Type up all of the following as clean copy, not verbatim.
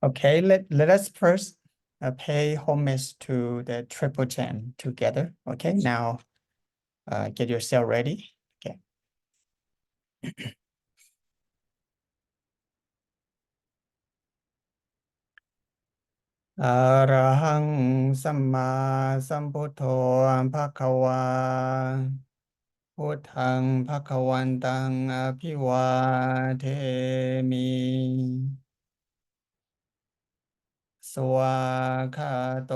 Okay, let us first pay homage to the triple gem together. Okay, now get yourself ready. Okay. อะระหังสัมมาสัมพุทโธภะคะวาพุทธังภะคะวันตังอภิวาเทมิ สวาคาโต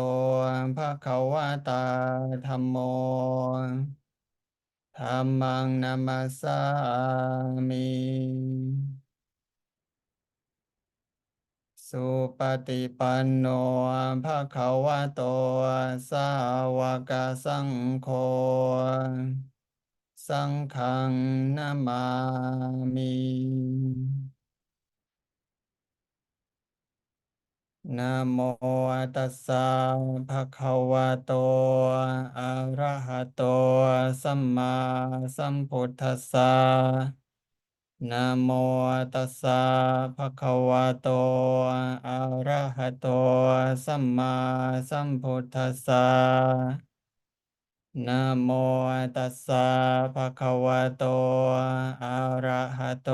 ภะคะวะตาธัมโมธัมมังนามัสสามิ สุปฏิปันโนภะคะวะโตสาวกสังโฆสังฆังนามามิ นะโมตัสสะภะคะวะโตอะระหะโตสัมมาสัมพุทธัสสะนะโมตัสสะภะคะวะโตอะระหะโตสัมมาสัมพุทธัสสะนะโมตัสสะภะคะวะโตอะระหะโต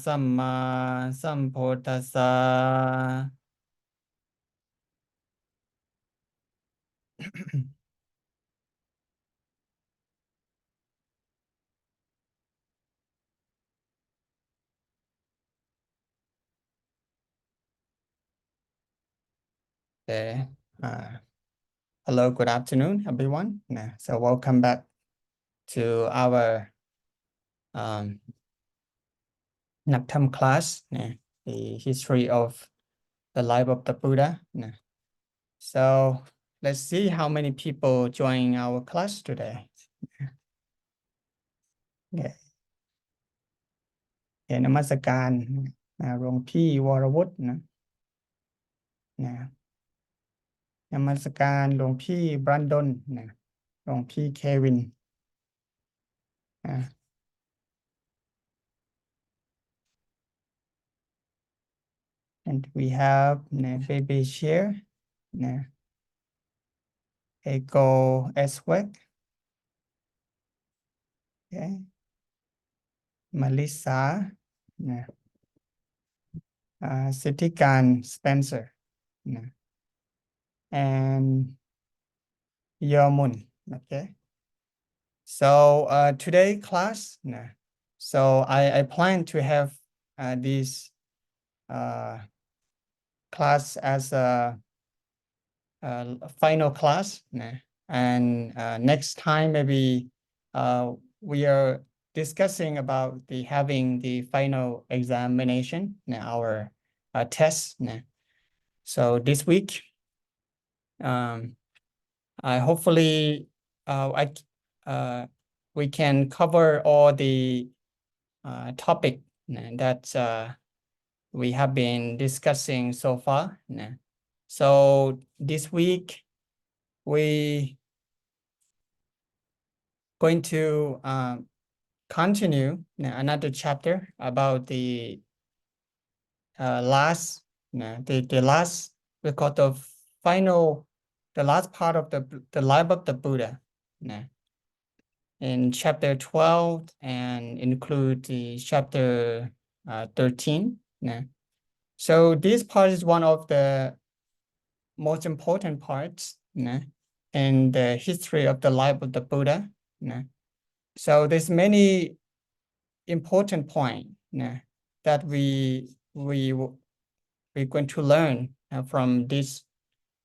สัมมาสัมพุทธัสสะ Okay. Hello, good afternoon, everyone. So welcome back to our um, Naptam class, the history of the life of the Buddha. So let's see how many people join our class today. Yeah. นมัสการหลวงพี่วรวุฒินมัสการหลวงพี่บรันดอนหลวงพี่เควิน and we have baby share Ego Eswek, okay, Melissa, Sitikan Spencer, and Yomun, okay. So today class, so I plan to have this class as a final class, and next time maybe we are discussing about having the final examination, our test. So this week, I hopefully we can cover all the topic that we have been discussing so far. So this week we going to continue another chapter about the last the last record of final the last part of the life of the Buddha in chapter 12 and include the chapter 13. So this part is one of the most important parts in the history of the life of the Buddha. So there's many important point that we're going to learn from this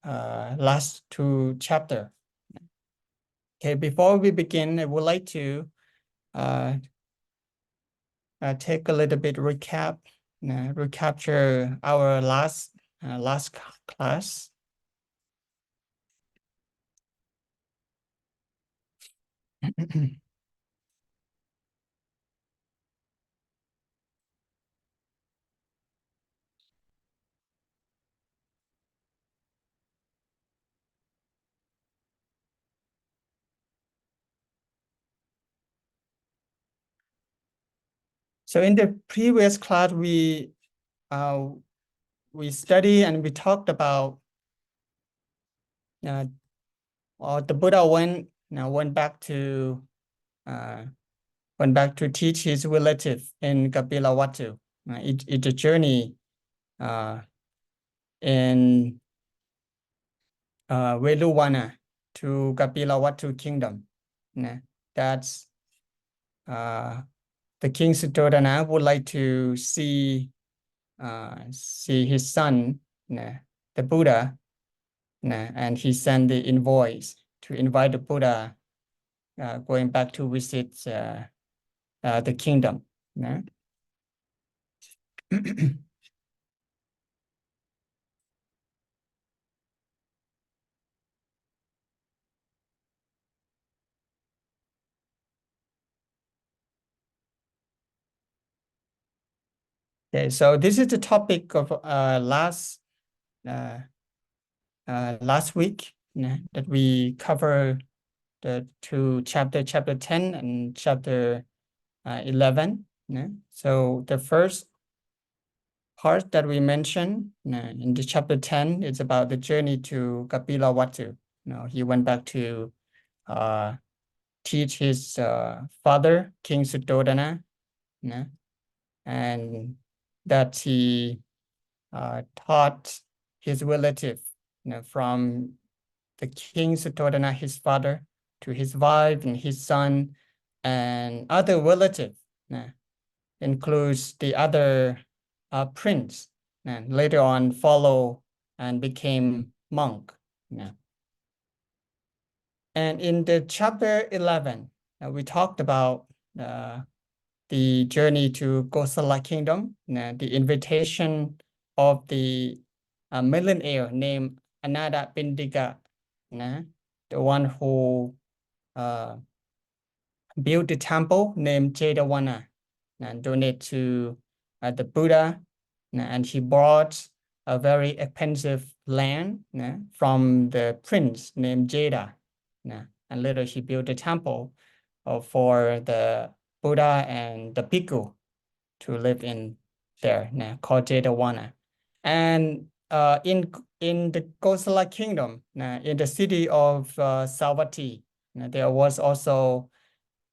last two chapter. Okay, before we begin, I would like to take a little bit recapture our last class. So in the previous class, we studied and we talked about the Buddha went back to teach his relative in Kapilavatthu. It's a journey in Veluvana to Kapilavatthu kingdom. That's the king Suddhodana would like to see his son, the Buddha, and he sent the invoice to invite the Buddha going back to visit the kingdom. Okay, so this is the topic of last week that we cover the two chapter 10 and chapter 11. So the first part that we mentioned in the chapter 10 is about the journey to Kapilavatthu. He went back to teach his father, King Suddhodana, and that he taught his relative from the king Suddhodana, his father, to his wife and his son, and other relatives, includes the other prince, and later on follow and became monk. And in the chapter 11, we talked about the journey to Kosala kingdom, the invitation of the millionaire named Ananda Pindika, the one who built the temple named Jetavana and donated to the Buddha, and he bought a very expensive land from the prince named Jeta, and later he built a temple for the Buddha and the Bhikkhu to live in there, called Jetavana. And in the Kosala kingdom, in the city of Savatthi, there was also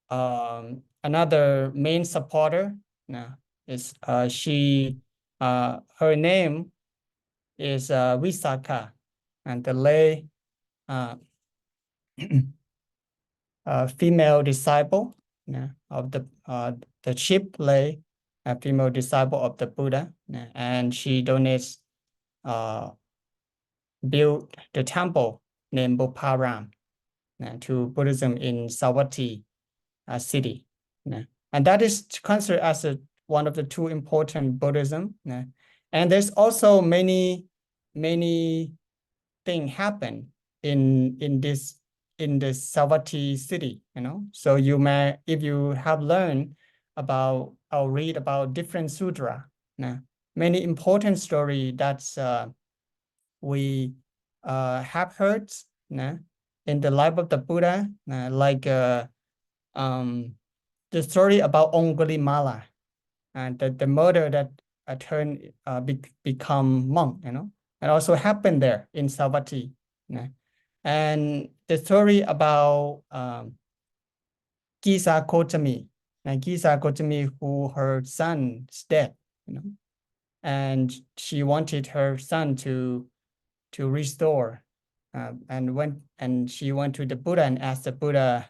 another main supporter. Is her name is Visakha, and the lay female disciple of the chief lay female disciple of the Buddha, and she donates built the temple named Boparam to Buddhism in Savatthi city. And that is considered as one of the two important Buddhism. And there's also many things happen in the Savatthi city, So you may, if you have learned about or read about different sutra, many important story that's we have heard in the life of the Buddha, like the story about Angulimala and the mother that become monk, and also happened there in Savatthi. And the story about Kisa Kotami, Kisa Kotami, who her son is dead, and she wanted her son to restore, and she went to the Buddha and asked the Buddha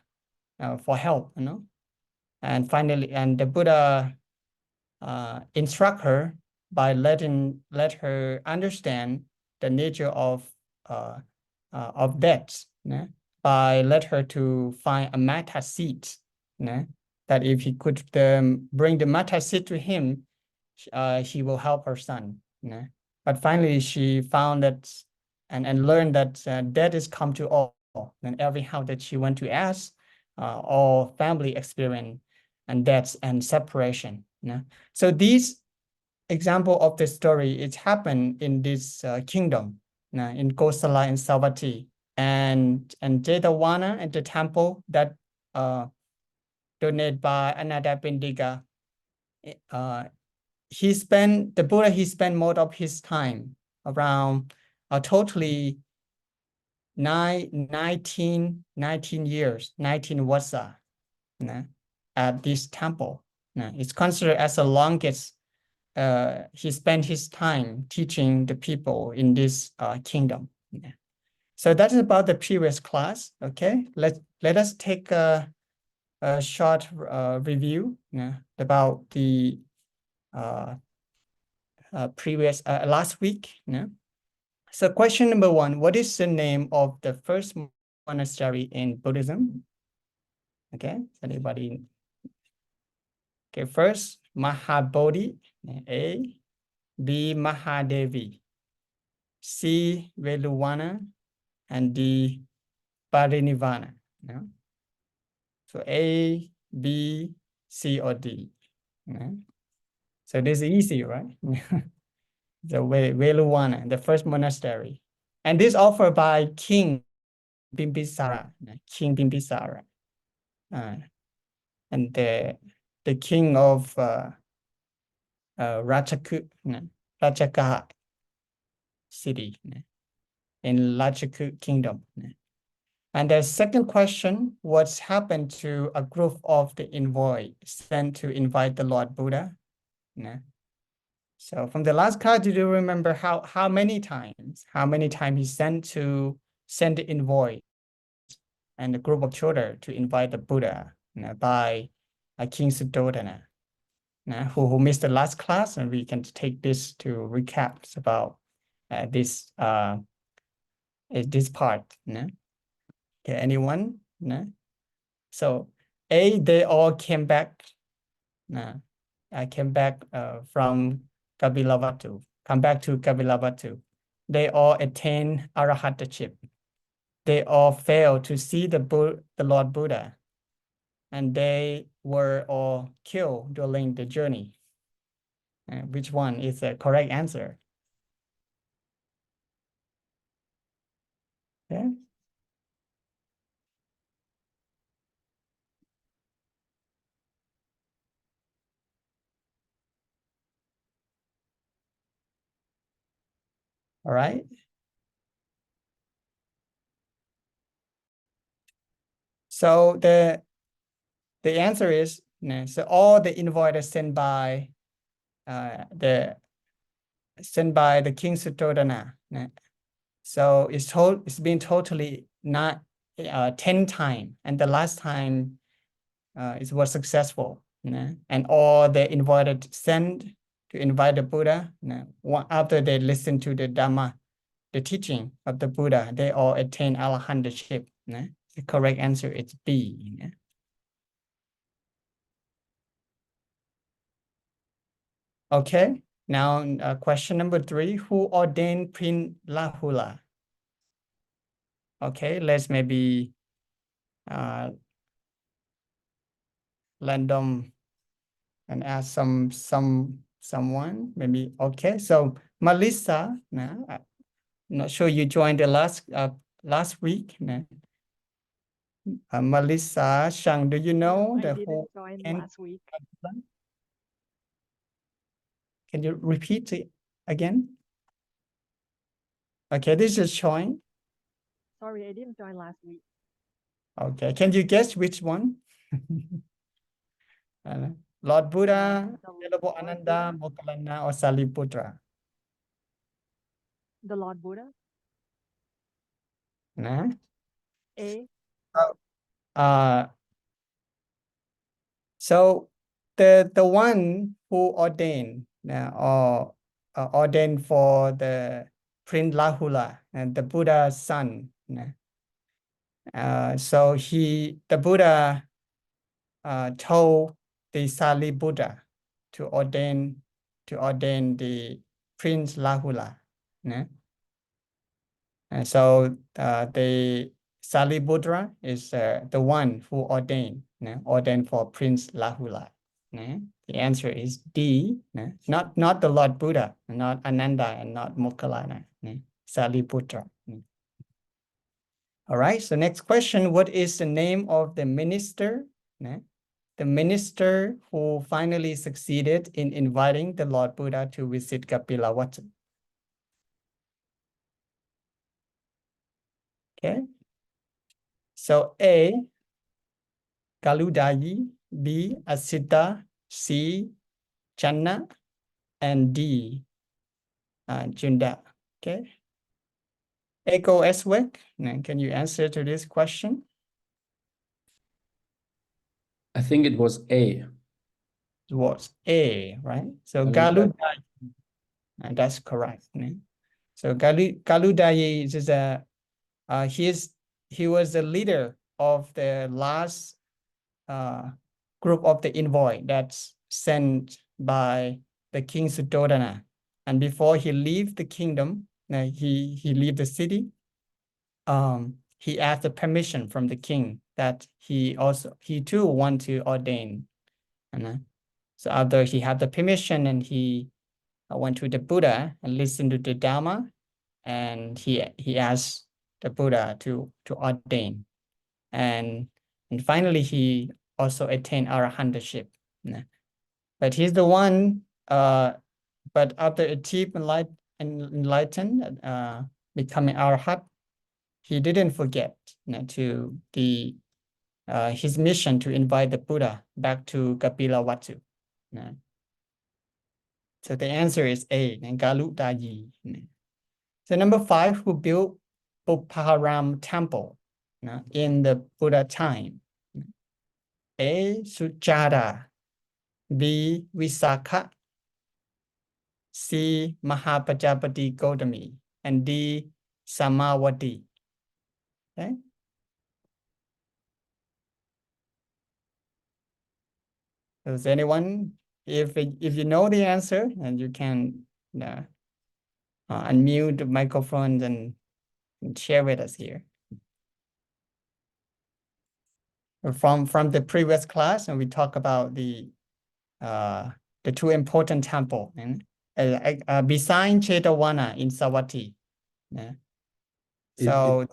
for help, and finally, and the Buddha instruct her by let her understand the nature of death, by let her to find a metta seed, that if he could bring the metta seed to him, he will help her son. But finally, she found that and learned that death is come to all, and every house that she went to ask, all family experience and death and separation. So these example of the story, it happened in this kingdom, in Kosala and Savatthi, and Jetavana and the temple that donated by Ananda Pindika he spent most of his time around totally 19 years, 19 vasa, at this temple. It's considered as the longest he spent his time teaching the people in this kingdom. So that is about the previous class. Okay, let us take a short review about the previous last week. So question number 1, what is the name of the first monastery in Buddhism? Okay, anybody? Okay, first Mahabodhi, A, B, Mahadevi, C, Veluvana, and D, Parinivana. So A, B, C, or D. So this is easy, right? The Veluvana, the first monastery. And this offered by King Bimbisara, and the king of Ratchakha city in Ratchakha kingdom. And the second question, what's happened to a group of the envoy sent to invite the Lord Buddha? So from the last class, did you remember how many times he sent the envoy and a group of children to invite the Buddha by King Suddhodana, who missed the last class, and we can take this to recap about this part. Okay, anyone? So A, they all came back. I came back from Kapilavatthu. Come back to Kapilavatthu. They all attained arahatship. They all failed to see the Lord Buddha, and they were all killed during the journey. Which one is the correct answer? Okay. All right. So the answer is so all the invoices sent by the King Suddhodana. So it's been totally not 10 times, and the last time it was successful. And all the invited sent to invite the Buddha. After they listen to the Dhamma, the teaching of the Buddha, they all attain arahantship. The correct answer is B. Okay, now question number 3, who ordained Prince Rahula? Okay, let's maybe random and ask someone maybe. Okay, so Melissa, I'm not sure you joined the last week. Melissa Shang, do you know I didn't join last week. Can you repeat it again? Okay, this is showing. Sorry, I didn't join last week. Okay, can you guess which one? Lord Buddha, Venerable Ananda, Moggallana, or Sariputra? The Lord Buddha. Nah. A. So the one who ordained or ordained for the Prince Rahula and the Buddha's son. So the Buddha told the Sariputra to ordain the Prince Rahula. And so the Sariputra is the one who ordained for Prince Rahula. The answer is D. Not the Lord Buddha, not Ananda, and not Moggallana. Sariputra. All right. So next question: what is the name of the minister the minister who finally succeeded in inviting the Lord Buddha to visit Kapilavatthu? Okay. So A, Galudayi, B, Asita, C, Channa, and D, Junda. Okay. Eko Eswek, can you answer to this question? I think it was A. It was A, right? So Galudayi. Galudayi, and that's correct. So Galudayi is he was the leader of the last group of the envoy that's sent by the king Suddhodana. And before he leave the kingdom, he leave the city. He asked the permission from the king that he too want to ordain. And so after he had the permission, and he went to the Buddha and listened to the Dharma, and he asked the Buddha to ordain, and finally he also attained arahantship. But he's the one. But after achieving enlightened, becoming arahat, he didn't forget to his mission to invite the Buddha back to Kapilavatthu. So the answer is A, Galudayi. So number 5, who built Buparam temple in the Buddha time? A, Sujata, B, Visakha, C, Mahapajapati Gautami, and D, Samawati. Okay. Does anyone, if you know the answer, and you can unmute the microphone and share with us here. From the previous class, and we talk about the two important temple beside Chetavana in Savatthi. So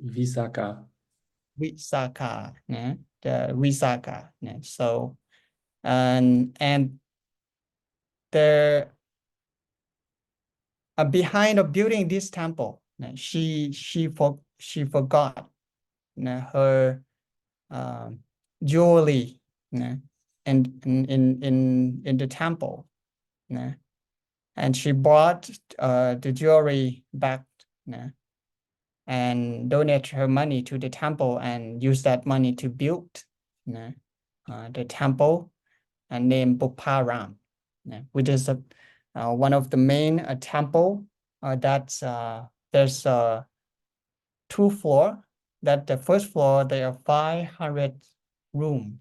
Visakha. Visakha, the Visakha. So and the behind of building this temple, she forgot her jewelry in the temple, and she brought the jewelry back and donate her money to the temple, and use that money to build the temple and named Buparam, which is one of the main temple that's there's 2 floors. That the first floor there are 500 rooms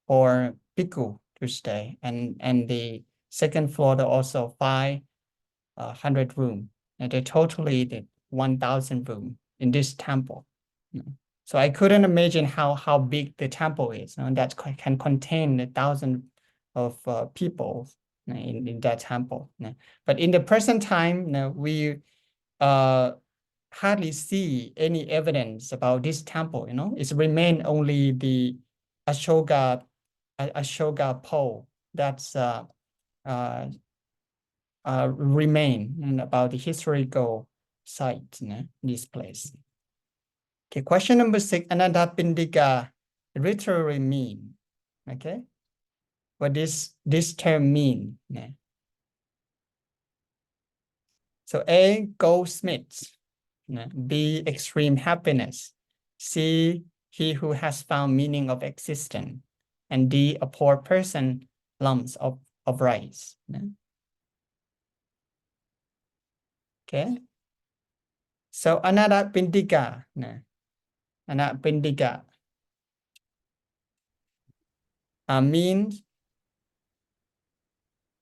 for bhikkhu to stay, and the second floor there are also 500 rooms, and they totally did 1,000 rooms in this temple. So I couldn't imagine how big the temple is, and that can contain 1,000 of people in that temple. But in the present time, we hardly see any evidence about this temple. It's remained only the Ashoka pole that's remain about the historical site in this place. Okay, question number 6, Anandapindika literally mean. Okay, what does this term mean? So A, goldsmith, B, extreme happiness, C, he who has found meaning of existence, and D, a poor person, lumps of rice. Okay, so Anandapindika, Anandapindika means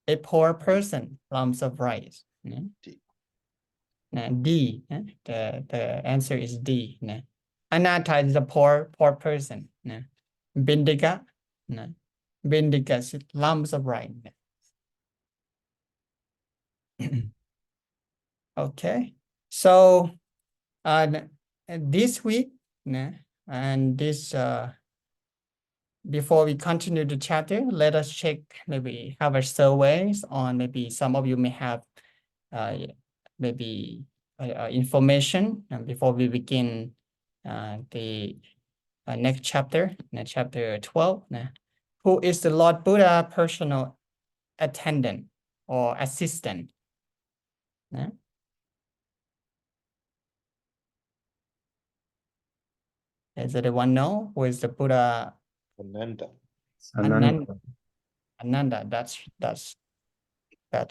a poor person, lumps of rice. D, the answer is D. Anatta is a poor person. Bindika, Bindika is lumps of rice. Okay, so this week and this before we continue the chapter, let us check, maybe have a surveys on, maybe some of you may have maybe information before we begin the next chapter, chapter 12. Who is the Lord Buddha personal attendant or assistant? Does anyone know who is the Buddha? Ananda. Ananda. Ananda, that's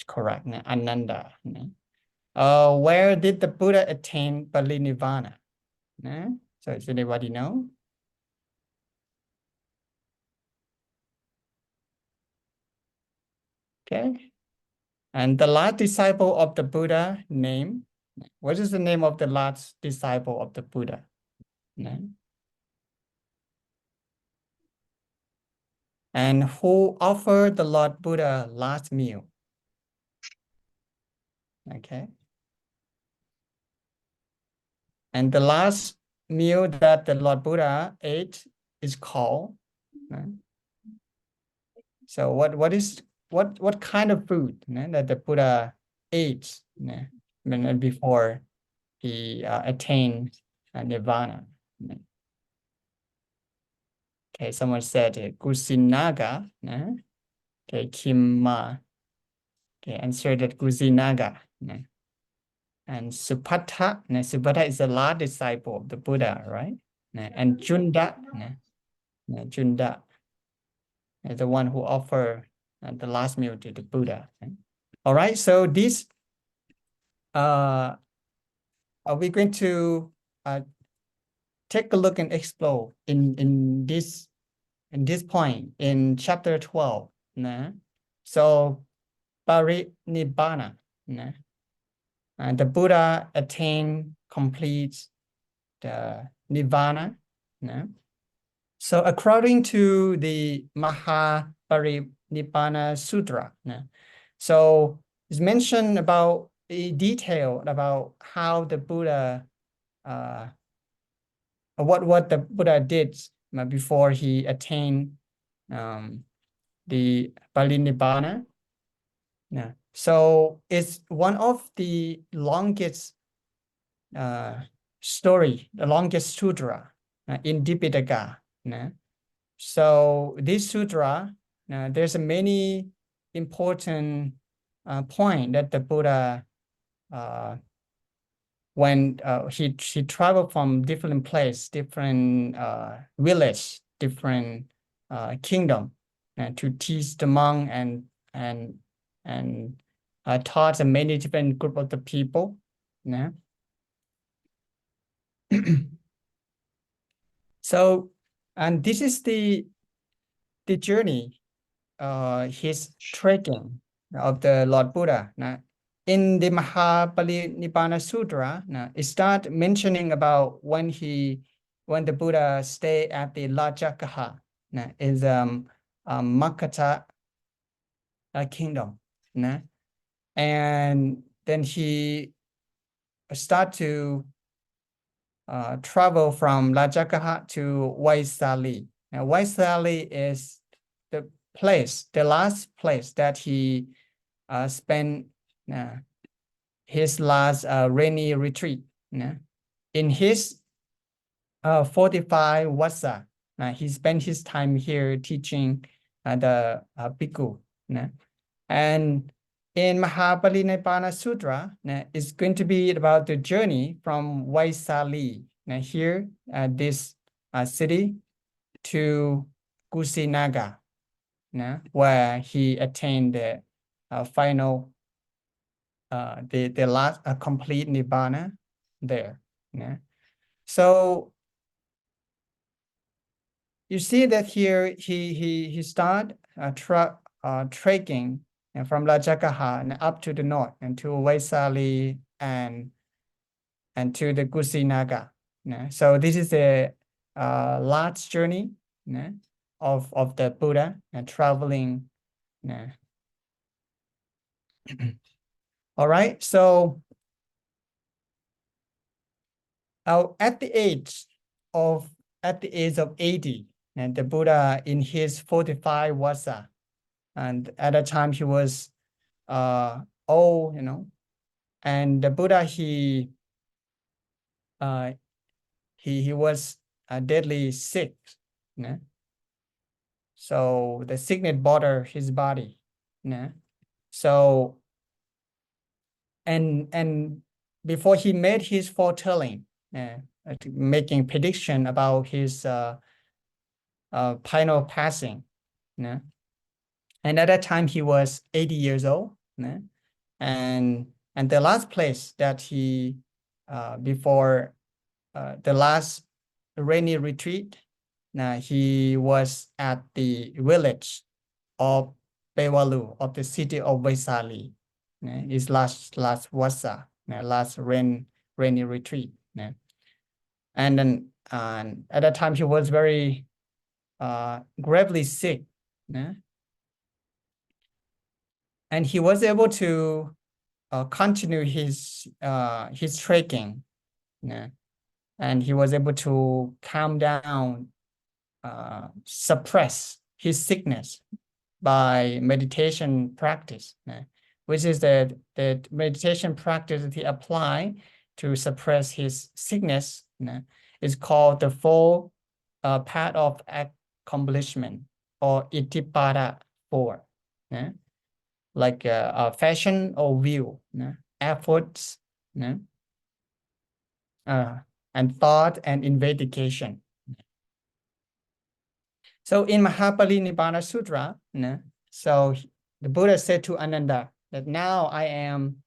correct. Ananda. Where did the Buddha attain parinirvana? So does anybody know? Okay. And the last disciple of the Buddha name, what is the name of the last disciple of the Buddha? And who offered the Lord Buddha last meal? Okay. And the last meal that the Lord Buddha ate is called. So what kind of food that the Buddha ate before he attained nirvana? Okay, someone said Kusinaga. Okay, Kim Ma. Okay, answered that Kusinaga. And Supata. Supata is the last disciple of the Buddha, right? And Junda. Junda is the one who offered the last meal to the Buddha. All right, so this are we going to take a look and explore in this point in chapter 12. So Parinibbana, and the Buddha attained complete the nirvana. So according to the Mahaparinibbana Sutra, so it's mentioned about a detail about how the Buddha, what the Buddha did before he attained the Parinibbana. So it's one of the longest story, the longest sutra in Dipitaka. So this sutra, there's a many important point that the Buddha, when he traveled from different place, different village, different kingdom, to teach the monk and taught a many different group of the people. So, and this is the journey, his trekking of the Lord Buddha. In the Mahaparinibbana Sutra, it starts mentioning about when the Buddha stayed at the Rajagaha, is Makata kingdom, and then he start to travel from Rajagaha to Vaisali. Now, Vaisali is the last place that he spent his last rainy retreat. In his 45 Vassa, he spent his time here teaching the bhikkhu. And in Mahaparinibbana Sutra, it's going to be about the journey from Vaisali, here, this city, to Kusinaga, where he attained the final, the last complete Nibbana there. So you see that here he started trekking from Rajagaha and up to the north and to Vaisali and to the Kusinaga. So this is a large journey of the Buddha and traveling. All right, so at the age of 80, and the Buddha in his 45 vassa, and at that time he was old, and the Buddha he was deadly sick, so the sickness bothered his body, so and before he made his foretelling, making prediction about his final passing, and at that time he was 80 years old, and the last place that he before the last rainy retreat, he was at the village of Pewalu, of the city of Vaisali, his last vassa, last rainy retreat, and then at that time he was very gravely sick, and he was able to continue his trekking, and he was able to calm down, suppress his sickness by meditation practice, which is the meditation practice that he applied to suppress his sickness, is called the four path of accomplishment, or Itipada 4, like fashion or view, efforts, and thought and investigation. So in Mahaparinibbana Sutra, so the Buddha said to Ananda that now I am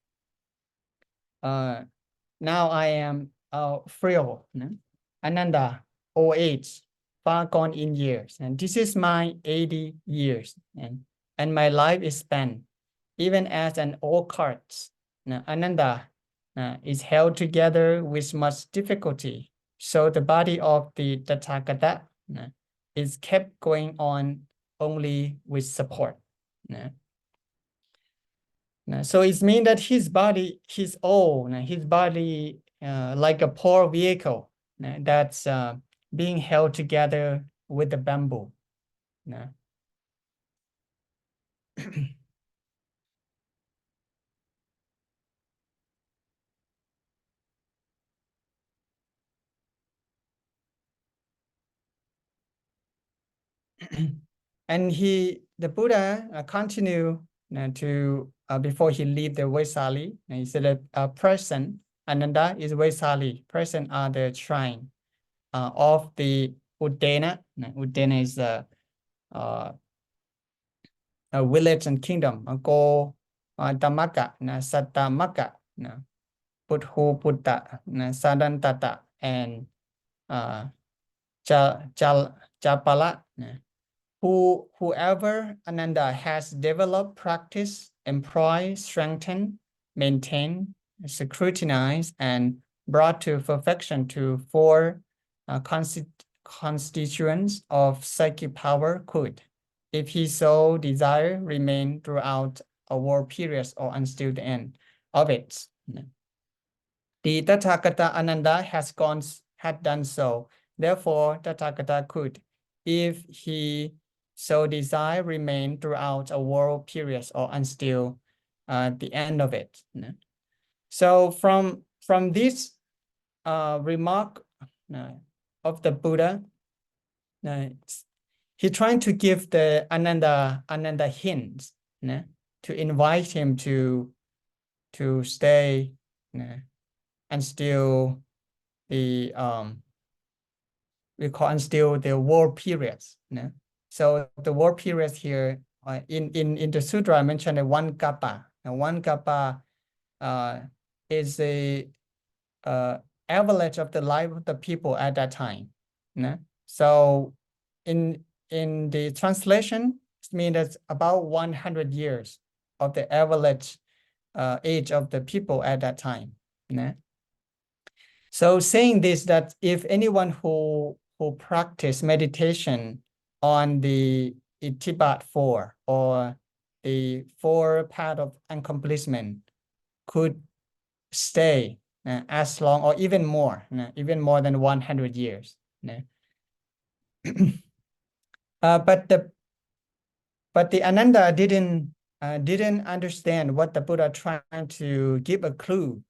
frail, Ananda, old age, far gone in years, and this is my 80 years, and my life is spent even as an old cart. Ananda is held together with much difficulty, so the body of the Tathagata is kept going on only with support. So it means that his body, his old, his body like a poor vehicle that's being held together with the bamboo. And the Buddha continue to before he leave the Vaisali, and he said that present Ananda is Vaisali. Present are the shrine of the Udena. Udena is a village and kingdom. Go Dhammaka, Sattamaka, Puthu Putta, Sadantata, and Chapala. Whoever Ananda has developed, practice, employ, strengthen, maintain, scrutinize, and brought to perfection to four constituents of psychic power could, if he so desire, remain throughout a war period or until the end of it. The Tathagata Ananda had done so. Therefore, Tathagata could, if he so desire, remain throughout a world period or until the end of it. So from this remark of the Buddha, he trying to give the Ananda hints to invite him to stay and still the we call until the war periods. So the war periods here in the sutra I mentioned the one kappa. And one kappa is the average of the life of the people at that time. So in the translation, it means that's about 100 years of the average age of the people at that time. So saying this, that if anyone who practice meditation on the Itipada 4 or the four path of accomplishment could stay as long or even more than 100 years. But the Ananda didn't understand what the Buddha trying to give a clue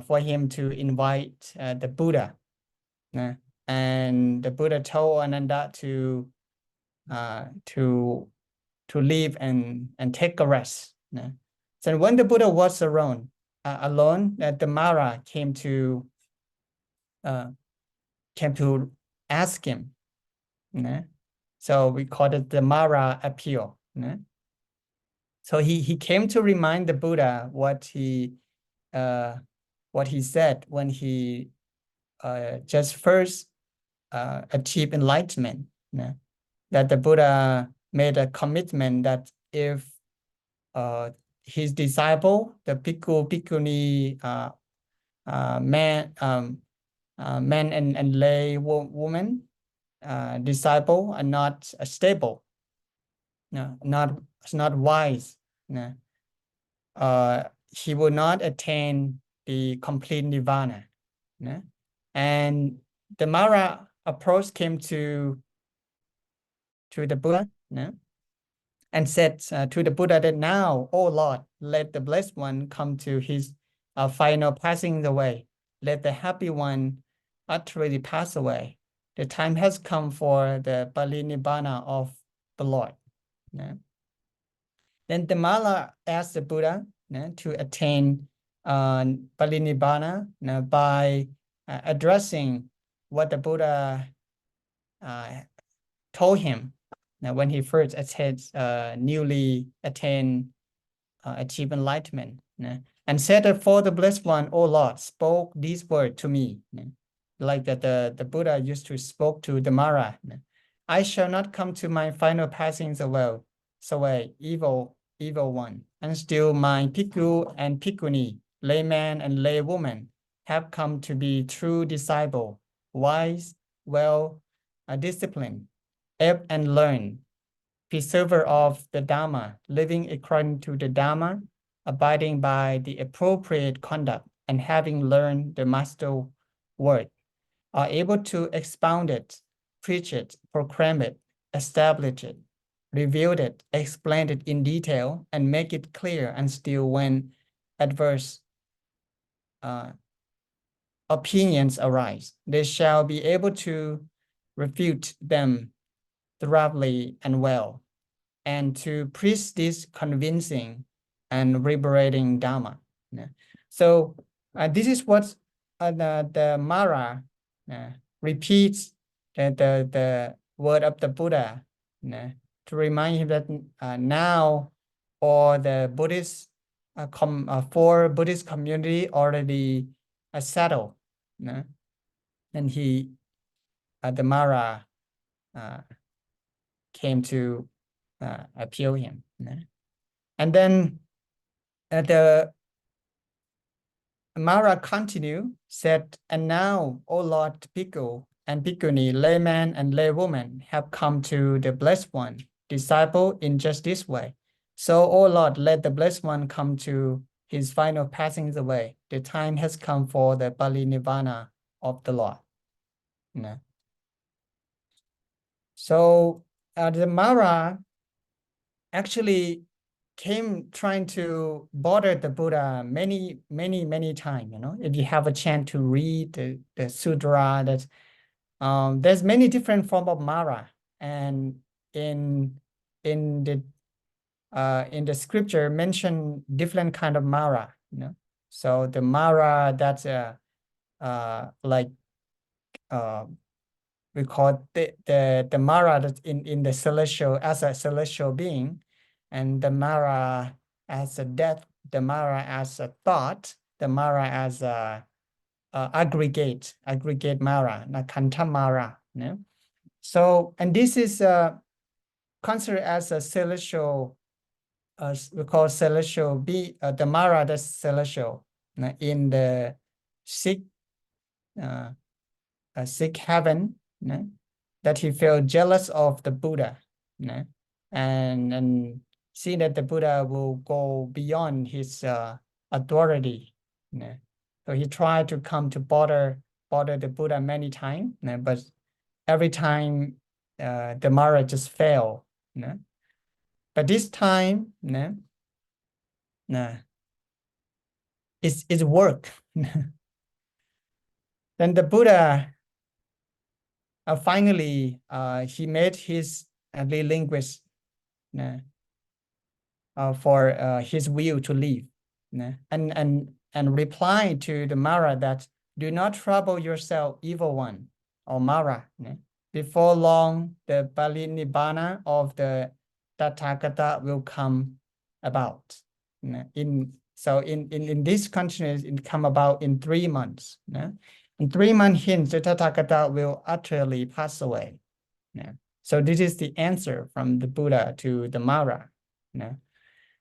for him to invite the Buddha. And the Buddha told Ananda to leave and take a rest. So when the Buddha was alone, the Mara came to ask him. So we call it the Mara appeal. So he came to remind the Buddha what he said when he just first achieved enlightenment. That the Buddha made a commitment that if his disciple, the bhikkhu, bhikkhuni, man and lay woman, disciple are not stable, not wise, he will not attain the complete nirvana. And the Mara approach came to the Buddha, and said to the Buddha that now, oh Lord, let the blessed one come to his final passing away. Let the happy one utterly pass away. The time has come for the Parinibbana of the Lord. Then the Mara asked the Buddha to attain Parinibbana by addressing what the Buddha told him when he first newly attained achieved enlightenment, and said that for the blessed one, O Lord, spoke these words to me, like that the Buddha used to spoke to the Mara. I shall not come to my final passings away, evil one, and still my bhikkhu and bhikkhuni, layman and laywoman, have come to be true disciple, wise, well disciplined, ebb and learn, preserver of the Dhamma, living according to the Dhamma, abiding by the appropriate conduct, and having learned the master word, are able to expound it, preach it, proclaim it, establish it, reveal it, explain it in detail, and make it clear and still when adverse opinions arise, they shall be able to refute them thoroughly and well, and to preach this convincing and liberating Dhamma. So this is what the Mara repeats the word of the Buddha to remind him that now all the Buddhist four Buddhist community already settled, and the Mara came to appeal him. And then the Mara continued, said, and now, O Lord Bhikkhu and Bhikkhuni, layman and laywoman, have come to the Blessed One, disciple in just this way. So, O Lord, let the Blessed One come to his final passings away. The time has come for the Parinibbana of the Lord. So the Mara actually came trying to bother the Buddha many times. If you have a chance to read the sutra, that there's many different forms of Mara, and in the scripture mention different kind of Mara. So the Mara that's we call the Mara that's in the celestial as a celestial being, and the Mara as a death, the Mara as a thought, the Mara as a aggregate Mara, Nakanta Mara. So, and this is considered as a celestial, we call celestial the Mara that's celestial in the Sikh heaven, that he felt jealous of the Buddha, and see that the Buddha will go beyond his authority. So he tried to come to bother the Buddha many times, but every time the Mara just fell. But this time, it's work. Then the Buddha finally he made his relinquish for his will to leave, and reply to the Mara that, do not trouble yourself, evil one, or Mara. Before long, the Parinibbana of the Tathagata will come about. In this consciousness, it come about in 3 months. In 3 months hence, the Tathagata will utterly pass away. So this is the answer from the Buddha to the Mara.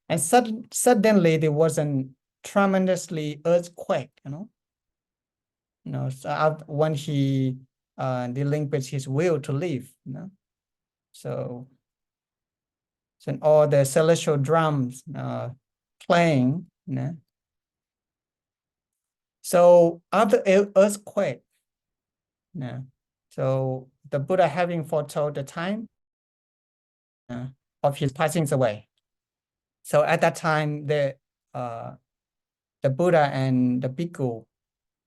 And suddenly there was a tremendously earthquake, so when he relinquished his will to leave, so all the celestial drums playing, so after earthquake, so the Buddha having foretold the time of his passing away. So at that time, the Buddha and the Bhikkhu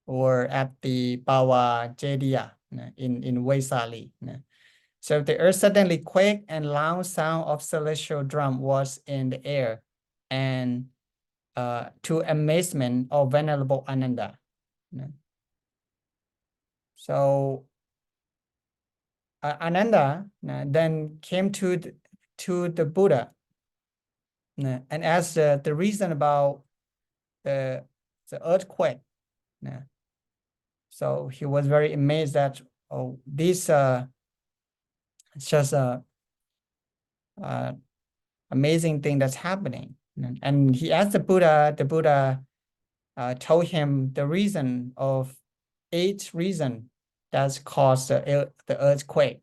were at the Bawa Jediya in Vaisali. So the earth suddenly quaked, and loud sound of celestial drum was in the air, and to amazement of Venerable Ananda. So Ananda then came to the Buddha and asked the reason about the earthquake. So he was very amazed that, oh, this it's just a amazing thing that's happening. And he asked the Buddha told him the reason of 8 reasons that's caused the earthquake.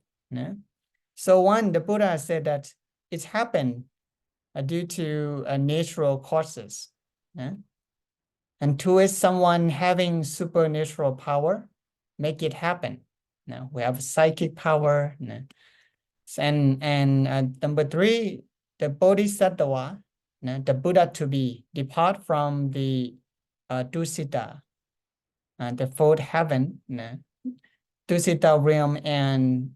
So one, the Buddha said that it's happened due to natural causes. And 2 is someone having supernatural power make it happen. We have psychic power. And number 3, the Bodhisattva, the Buddha to be depart from the Dusita, the 4th heaven, Dusita realm, and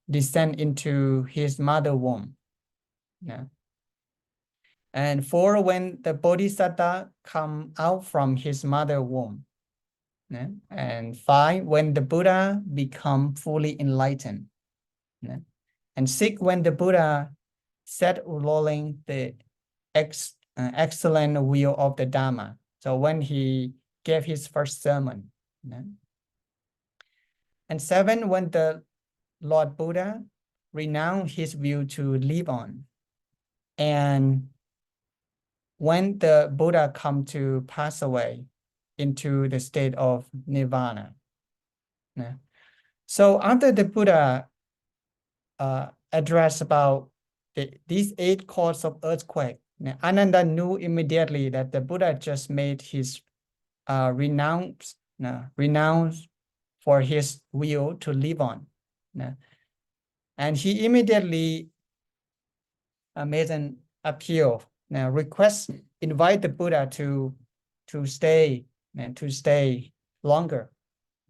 descend into his mother womb. And 4, when the Bodhisattva come out from his mother womb. And 5, when the Buddha become fully enlightened. And 6, when the Buddha set rolling the excellent wheel of the Dharma. So when he gave his first sermon. And 7, when the Lord Buddha renounced his will to live on. And when the Buddha come to pass away into the state of Nirvana. So after the Buddha addressed about these 8 causes of earthquake, Ananda knew immediately that the Buddha just made his renounce for his will to live on. And he immediately made an appeal, invite the Buddha to stay longer.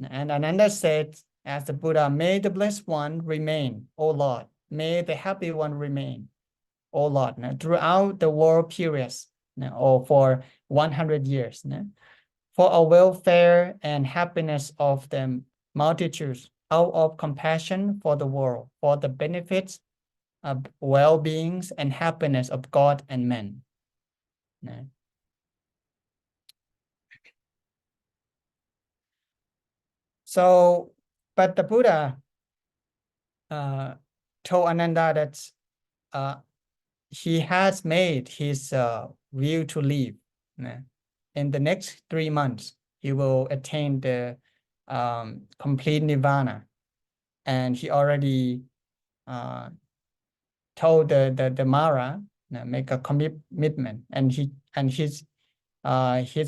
And Ananda said, as the Buddha, may the blessed one remain, O Lord. May the happy one remain, O Lord, throughout the world periods, or for 100 years, for a welfare and happiness of the multitudes, out of compassion for the world, for the benefits of well-beings and happiness of God and men. So, but the Buddha told Ananda that he has made his will to live. In the next 3 months, he will attain the complete nirvana, and he already told the Mara make a commitment, and his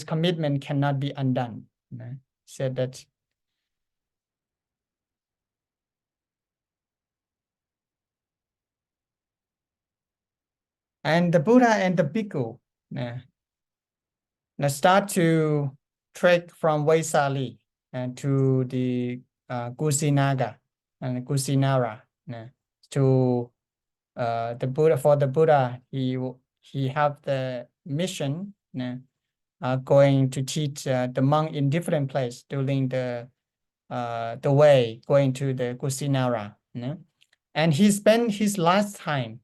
commitment cannot be undone. Said that And the Buddha and the Bhikkhu now start to trek from Vaisali and to the Kusinaga and Kusinara to the Buddha. For the Buddha, he have the mission going to teach the monk in different place during the way going to the Kusinara. And he spent his last time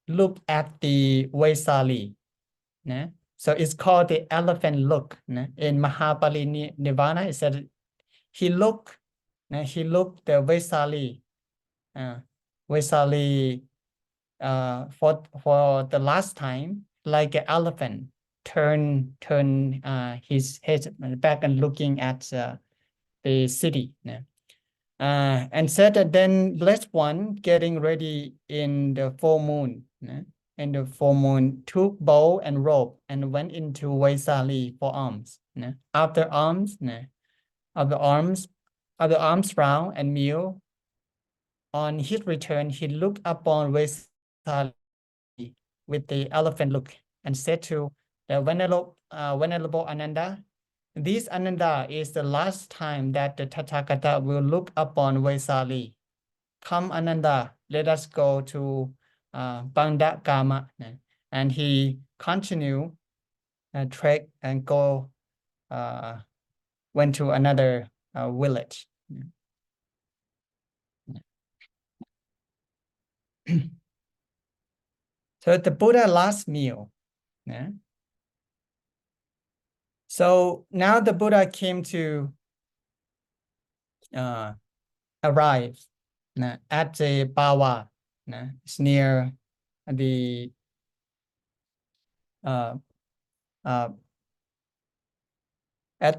look at the Vaisali. So it's called the elephant look. In Mahaparinirvana, it said he looked the Vaisali, for the last time, like an elephant, turn his head back and looking at the city. And said that then blessed one getting ready in the full moon. And the full moon took bow and rope and went into Vaisali for alms. After alms round and meal, on his return, he looked upon Vaisali with the elephant look and said to the Venerable Ananda, this Ananda is the last time that the Tathagata will look upon Vaisali. Come, Ananda, let us go to Bandakama. And he continued trek and went to another village. So the Buddha last meal. So now the Buddha came to arrive at the Bawa. It's near the at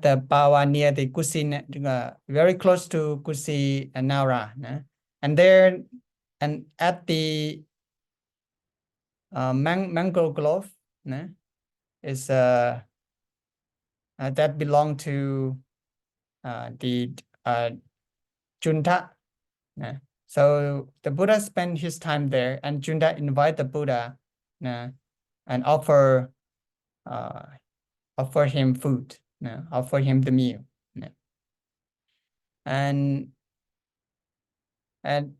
the Bawa near the Kusin, very close to Kusinara. And there, and at the mango grove is that belong to the Junta. So the Buddha spent his time there, and Junta invite the Buddha and offer him food, offer him the meal. And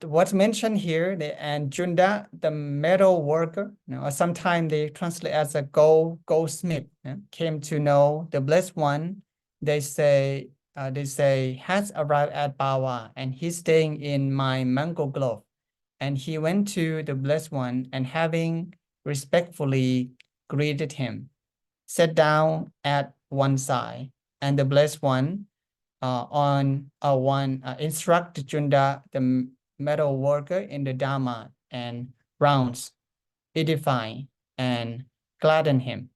what's mentioned here, and Junda, the metal worker, or sometimes they translate as a goldsmith, came to know the blessed one. They say has arrived at Bawa, and he's staying in my mango grove. And he went to the blessed one, and having respectfully greeted him, sat down at one side, and the blessed one instruct Junda, the metal worker, in the Dharma and rounds, edify and gladden him.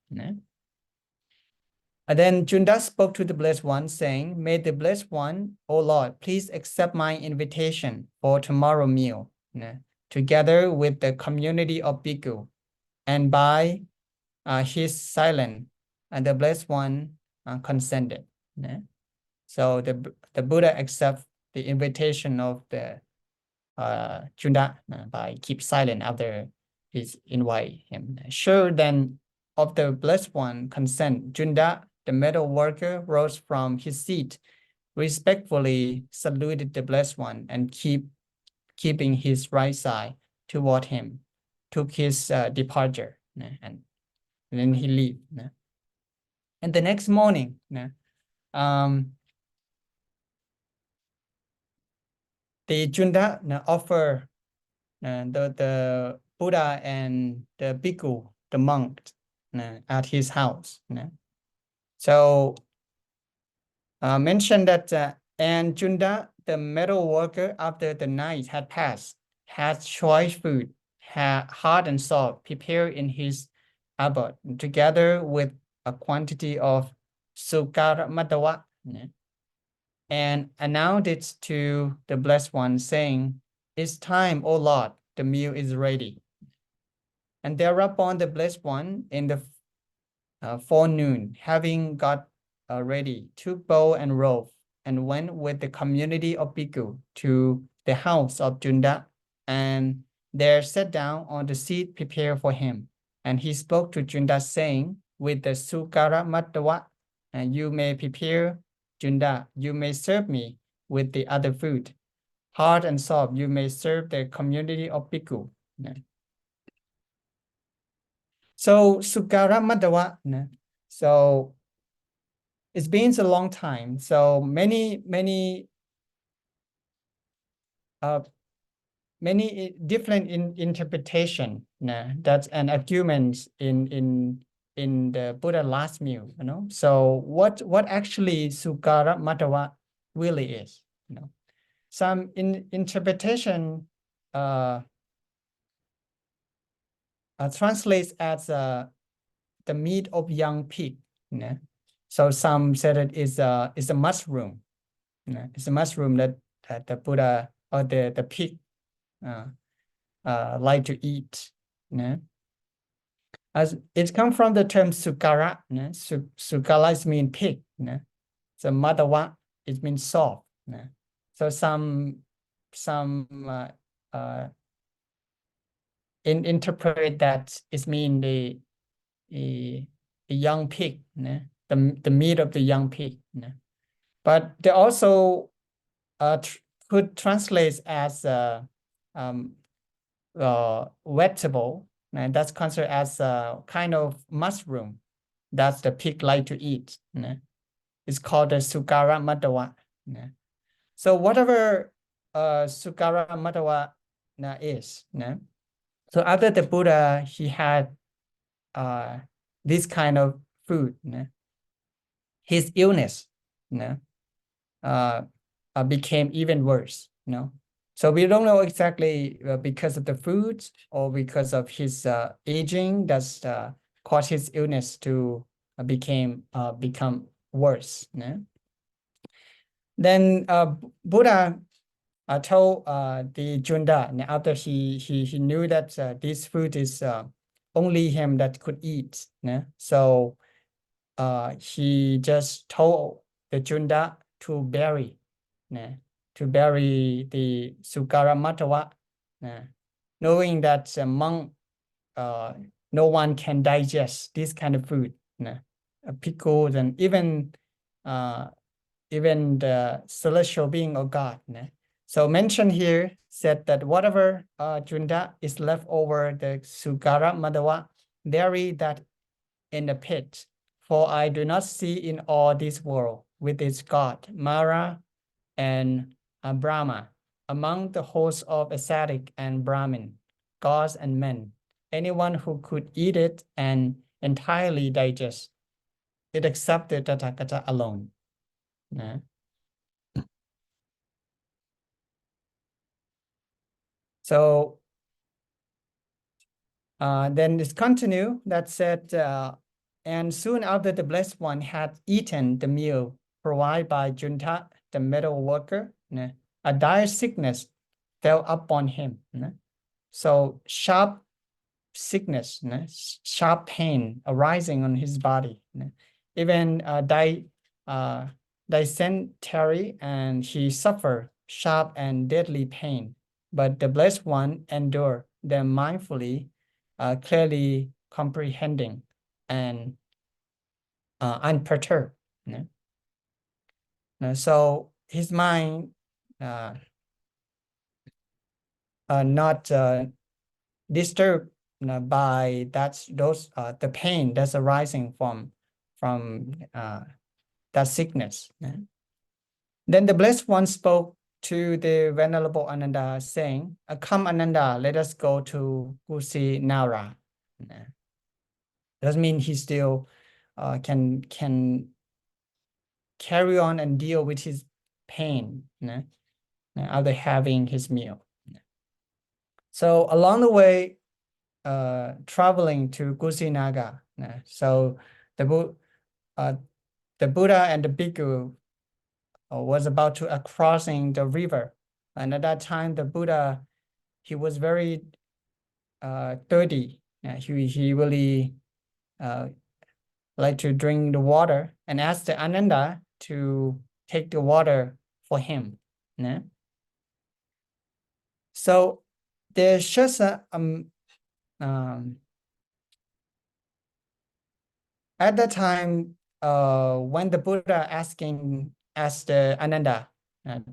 And then Junda spoke to the blessed one, saying, "May the blessed one, O Lord, please accept my invitation for tomorrow meal, together with the community of Bhikkhu." And by his silence, and the blessed one consented. So the Buddha accepts the invitation of the Junda by keep silent after his invite him. Sure then of the blessed one consent, Junda, the metal worker, rose from his seat, respectfully saluted the blessed one, and keeping his right side toward him, took his departure, and then he leave. And the next morning, the Junda offer the Buddha and the Bhikkhu, the monk, at his house. So mentioned that and Junda, the metal worker, after the night had passed, had choice food, hard and soft, prepared in his abode, together with a quantity of Sukaramatawa, and announced it to the blessed one, saying, "It's time, O Lord, the meal is ready." And thereupon the blessed one, in the forenoon, having got ready, took bow and rope, and went with the community of Bhikkhu to the house of Junda, and there sat down on the seat prepared for him. And he spoke to Junda saying, with the Sukara Matawa, and you may prepare, Junda, you may serve me with the other food. Hard and soft, you may serve the community of Bhikkhu. So Sukara Matawa, so it's been a long time. So many different interpretation that's an argument in the Buddha last meal, So what actually Sukara Matawa really is, Some interpretation translates as the meat of young pig. So some said it is a mushroom. It's a mushroom that the Buddha or the pig like to eat. As it comes from the term sukara. Sukara means pig. So matawa, it means soft. So some interpret that it means the young pig, the meat of the young pig. But they also could translate as vegetable, and that's considered as a kind of mushroom that the pig like to eat. It's called the Sukara Matawa. So whatever Sukara Matawa is. So after the Buddha, he had this kind of food. His illness became even worse. So we don't know exactly because of the food or because of his aging that's caused his illness to become worse. Then Buddha told the Junda after he knew that this food is only him that could eat. So he just told the Junda to bury the Sukara Matawa, knowing that among no one can digest this kind of food, pickles, and even the celestial being of God. So mentioned here said that whatever Junda is left over the Sukara Matawa, bury that in the pit. For I do not see in all this world with its God, Mara and Brahma, among the hosts of ascetic and Brahmin, gods and men, anyone who could eat it and entirely digest it except the Tathagata alone. So then it's continue that said, and soon after the Blessed One had eaten the meal provided by Junta, the metal worker, a dire sickness fell upon him. So sharp sickness, sharp pain arising on his body. Even dysentery, and he suffered sharp and deadly pain. But the Blessed One endured them mindfully, clearly comprehending and unperturbed. So his mind not disturbed by the pain that's arising from that sickness. Then the Blessed One spoke to the Venerable Ananda, saying, "Come, Ananda, let us go to Kusinara." Doesn't mean he still can carry on and deal with his pain after having his meal. So along the way, traveling to Kusinaga, so the Buddha and the Bhikkhu was about to crossing the river, and at that time the Buddha, he was very thirsty. He really like to drink the water, and asked the Ananda to take the water for him. So there's just at that time, when the Buddha asked Ananda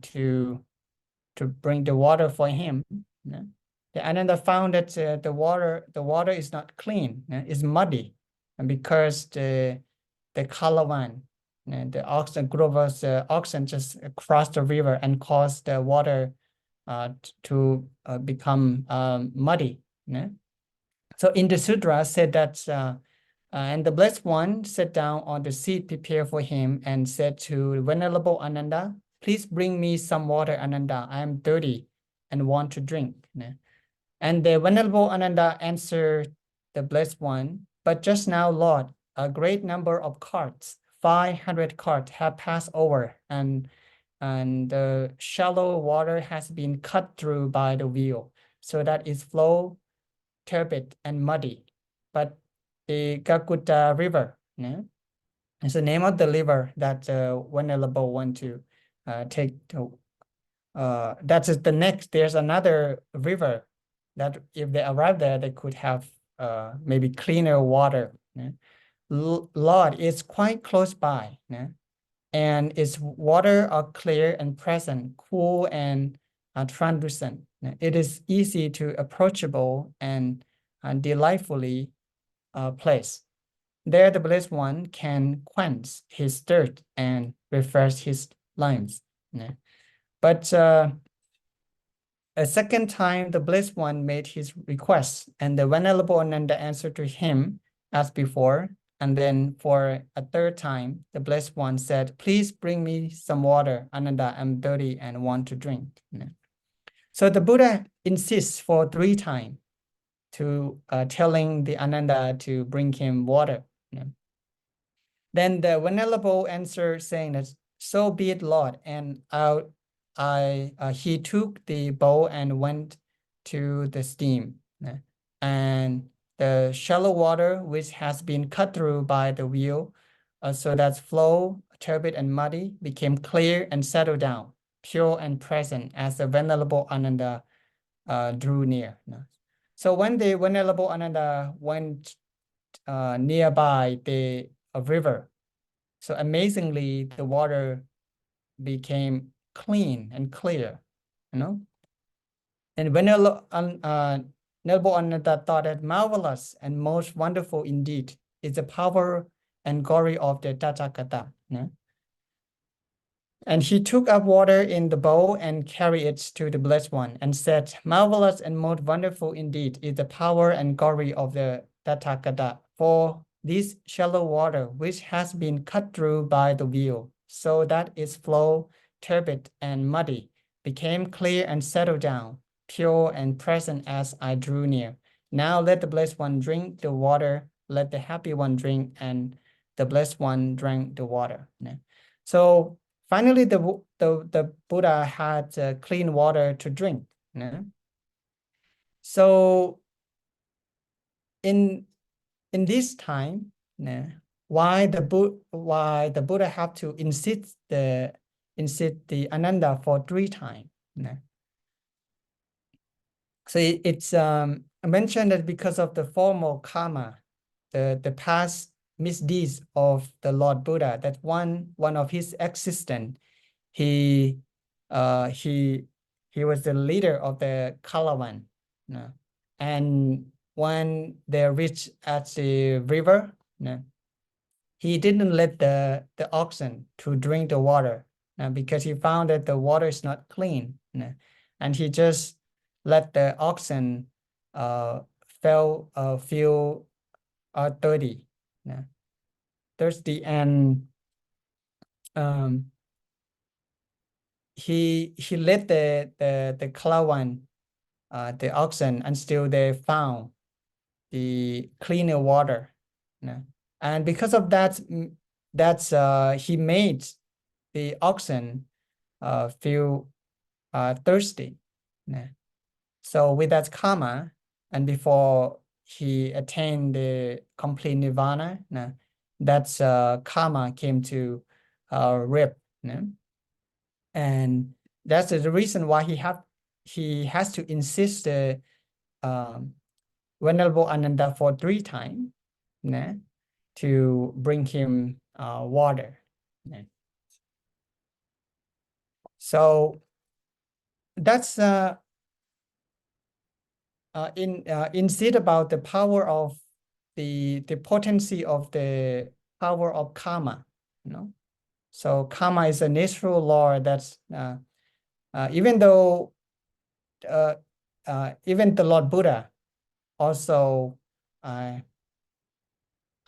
to bring the water for him, the Ananda found that the water is not clean, it's muddy, and because the Kalawan, the oxen, Grover's oxen just crossed the river and caused the water to become muddy. So in the sutra said that, and the Blessed One sat down on the seat prepared for him and said to Venerable Ananda, please bring me some water, Ananda. I am thirsty and want to drink. And the Venerable Ananda answered the Blessed One, but just now, Lord, a great number of carts, 500 carts, have passed over, and the shallow water has been cut through by the wheel, so that it flows turbid and muddy. But the Gakuta River is the name of the river that Venerable want to take. That is the next. There's another river that if they arrive there, they could have maybe cleaner water. Lord is quite close by, and its water are clear and present, cool and translucent. It is easy to approachable and delightfully place. There the Blessed One can quench his thirst and refresh his limbs. But a second time, the Blessed One made his request, and the Venerable Ananda answered to him as before. And then for a third time, the Blessed One said, please bring me some water, Ananda, I'm thirsty and want to drink. So the Buddha insists for 3 times to telling the Ananda to bring him water. Then the Venerable answered saying that, so be it, Lord, and he took the bowl and went to the stream, and the shallow water, which has been cut through by the wheel, so that flow turbid and muddy, became clear and settled down, pure and present, as the Venerable Ananda drew near. So when the Venerable Ananda went nearby the river, so amazingly the water became clean and clear, And Venerable Ananda thought that marvelous and most wonderful indeed is the power and glory of the Tathagata. And he took up water in the bowl and carried it to the Blessed One and said, marvelous and most wonderful indeed is the power and glory of the Tathagata for this shallow water which has been cut through by the wheel, so that its flow, turbid and muddy, became clear and settled down, pure and present as I drew near. Now let the Blessed One drink the water, let the happy one drink, and the Blessed One drank the water. So finally, the Buddha had clean water to drink. So in this time, why the Buddha have to insist the Ananda for 3 times? So it's mentioned that because of the formal karma, the past misdeeds of the Lord Buddha, that one of his existence, he was the leader of the Kalawan, and when they reached at the river, he didn't let the oxen to drink the water because he found that the water is not clean, and he just let the oxen feel dirty, thirsty, and he let the Kalawan, the oxen, until they found the cleaner water, and because of that, he made the oxen feel thirsty. So with that karma, and before he attained the complete nirvana, that's karma came to reap, and that's the reason why he has to insist the Venerable Ananda for 3 times, to bring him water. So that's instead about the power of the potency of the power of karma, you know. So karma is a natural law that's even though even the Lord Buddha also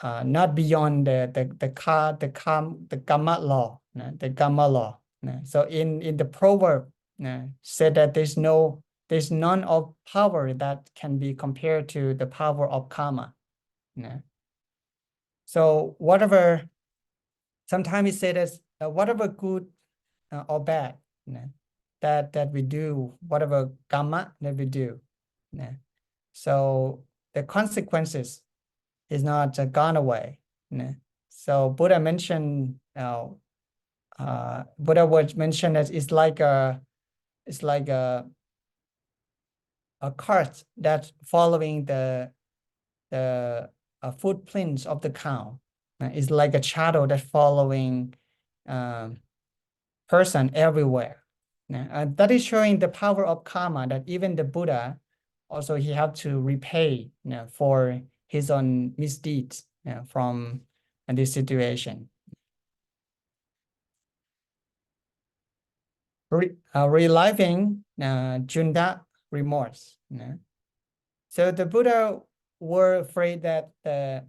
not beyond the karma law, the karma law. So in the proverb said that there's none of power that can be compared to the power of karma. So whatever, sometimes it said as whatever good or bad that we do, whatever karma that we do, so the consequences is not gone away. So Buddha mentioned, Buddha was mentioned as it's like a cart that's following the footprints of the cow. It's like a shadow that's following person everywhere. That is showing the power of karma, that even the Buddha also he have to repay for his own misdeeds from this situation. Reliving Junda remorse. So the Buddha were afraid that the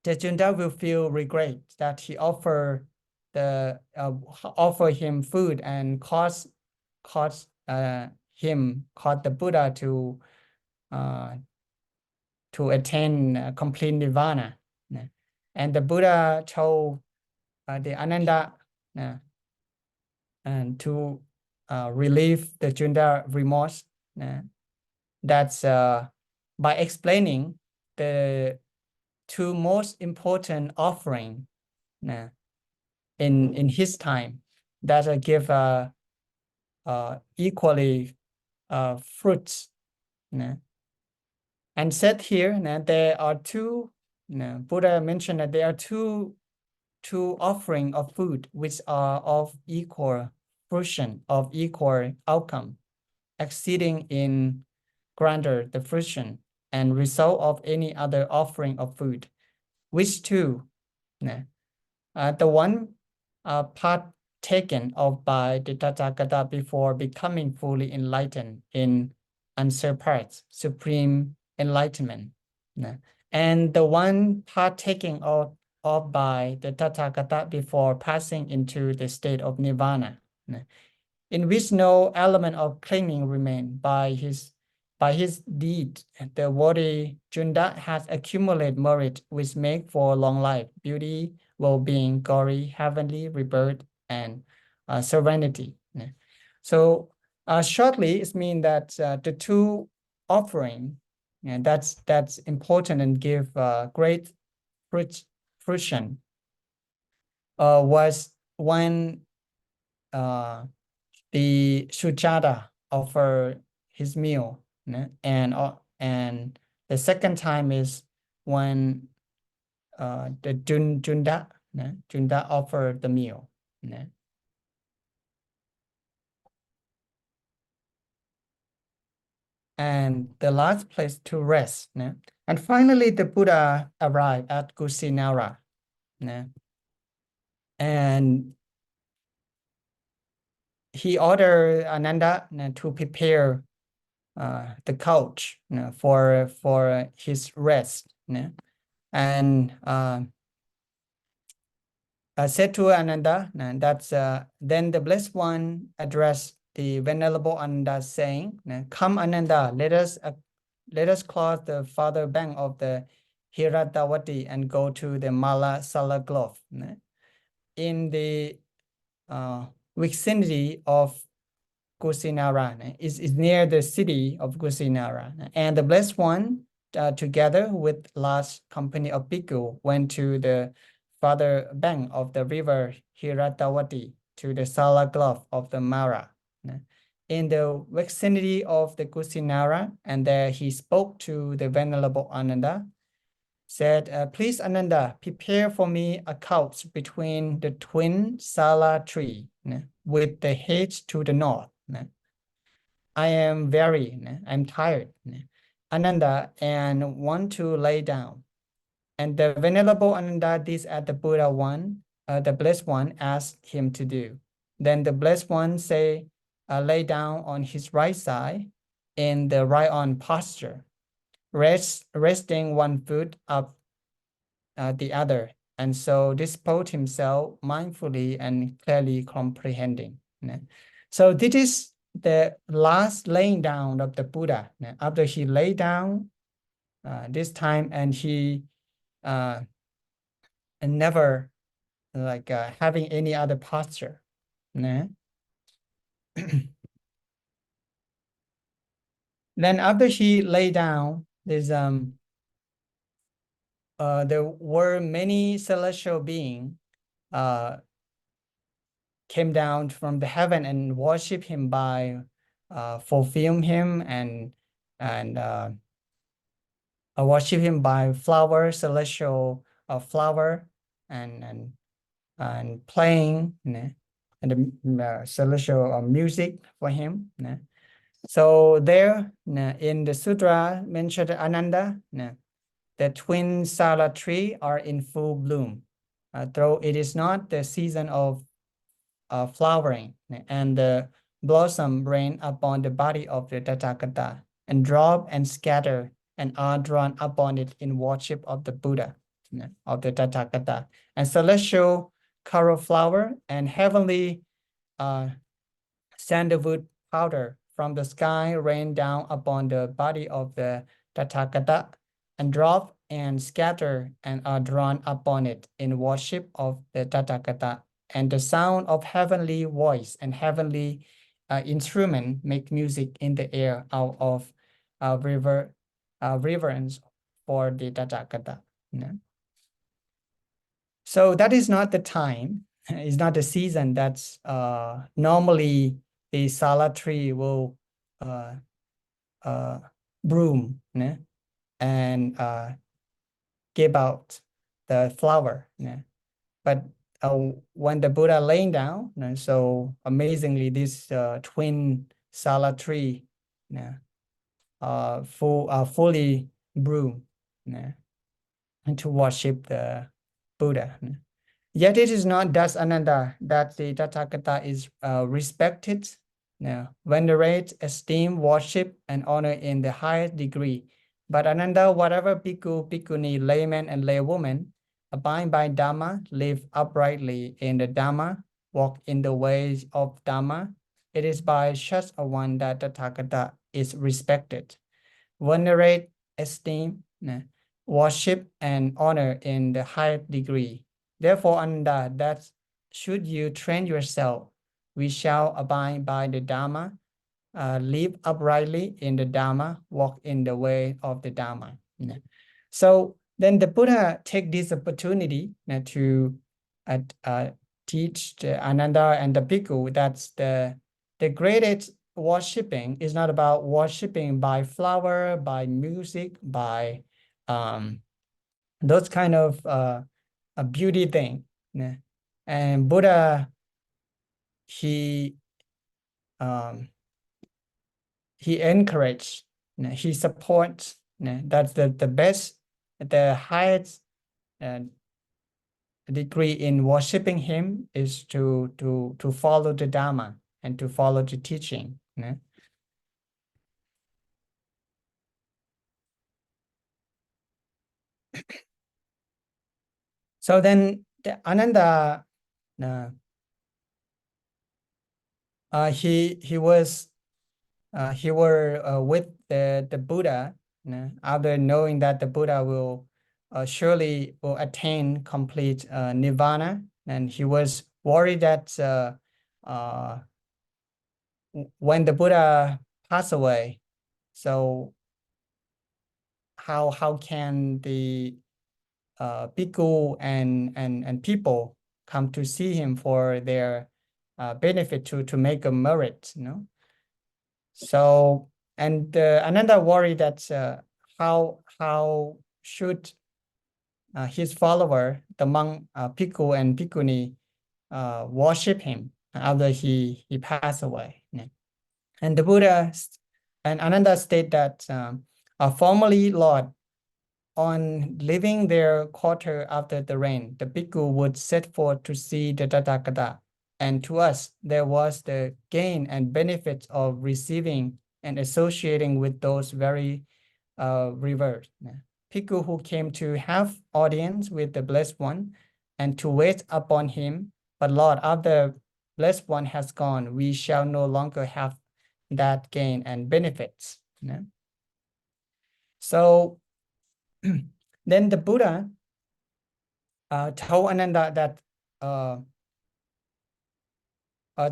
Junda will feel regret that he offer him food and caused the Buddha to attain complete nirvana. And the Buddha told the Ananda and to relieve the Junda remorse. That's by explaining the two most important offering in his time that give equally fruits. And said here there are two, Buddha mentioned that there are two offering of food which are of equal fruition, of equal outcome, exceeding in grandeur the fruition and result of any other offering of food. Which two? The one partaken of by the Tathagata before becoming fully enlightened in unsurpassed supreme enlightenment, and the one partaking of by the Tathagata before passing into the state of nirvana, in which no element of clinging remain. By his deed, the worthy Junda has accumulated merit which make for long life, beauty, well-being, glory, heavenly rebirth, and serenity. So shortly, it means that the two offering, that's important and give great fruition. Was when the Sujata offer his meal, and the second time is when the Junda offered the meal. And the last place to rest. And finally, the Buddha arrived at Kusinara. And he ordered Ananda to prepare the couch for his rest. And said to Ananda, that's then the Blessed One addressed the Venerable Ananda, saying, "Come, Ananda, let us cross the farther bank of the Hiratawati and go to the Mala Sala Grove, in the vicinity of Kusinara. Is near the city of Kusinara. And the Blessed One, together with large company of bhikkhu, went to the farther bank of the river Hiratawati to the Sala Grove of the Mara, in the vicinity of the Kusinara, and there he spoke to the Venerable Ananda, said, please, Ananda, prepare for me a couch between the twin Sala tree with the head to the north. I am I'm tired, Ananda, and want to lay down. And the Venerable Ananda did as the Buddha one, the Blessed One asked him to do. Then the Blessed One say, lay down on his right side in the right arm posture, resting one foot up the other. And so dispose himself mindfully and clearly comprehending. So this is the last laying down of the Buddha. After he lay down this time, and he and never like having any other posture. Then after he lay down, there were many celestial beings came down from the heaven and worship him by fulfilling him and worship him by flower, celestial flower, and playing and the celestial music for him. So there in the sutra mentioned Ananda, the twin Sala tree are in full bloom, though it is not the season of flowering, and the blossom rain upon the body of the Tathagata and drop and scatter and are drawn upon it in worship of the Buddha, of the Tathagata. And celestial coral flower and heavenly sandalwood powder from the sky rain down upon the body of the Tathagata and drop and scatter and are drawn upon it in worship of the Tathagata. And the sound of heavenly voice and heavenly instrument make music in the air out of reverence for the Tathagata. So that is not the time, it's not the season that's normally the Sala tree will bloom and give out the flower. But when the Buddha laying down, so amazingly this twin Sala tree fully bloom and to worship the Buddha. Yet it is not thus, Ananda, that the Tathagata is respected, venerate, esteem, worship, and honor in the highest degree. But Ananda, whatever bhikkhu, bhikkhuni, layman, and laywoman abide by Dhamma, live uprightly in the Dhamma, walk in the ways of Dhamma, it is by such a one that the Tathagata is respected, venerate, esteem, worship, and honor in the highest degree. Therefore, Ananda, that should you train yourself, we shall abide by the Dhamma, live uprightly in the Dhamma, walk in the way of the Dhamma. So then the Buddha take this opportunity to teach the Ananda and the bhikkhu that's the greatest worshipping is not about worshipping by flower, by music, by those kind of a beauty thing. And Buddha, he encouraged, he supports, that's the best, the highest degree in worshiping him is to follow the Dhamma and to follow the teaching. So then the Ananda, he were with the Buddha after knowing that the Buddha will surely will attain complete nirvana, and he was worried that when the Buddha passed away, so how can the bhikkhu and people come to see him for their benefit to make a merit, So, and Ananda worried that how should his follower, the monk Bhikkhu and Bhikkhuni, worship him after he passed away. And the Buddha and Ananda state that formerly, Lord, on leaving their quarter after the rain, the Bhikkhu would set forth to see the Tathagata. And to us, there was the gain and benefits of receiving and associating with those very revered. Bhikkhu who came to have audience with the Blessed One and to wait upon him. But Lord, after Blessed One has gone, we shall no longer have that gain and benefits. So then the Buddha told Ananda that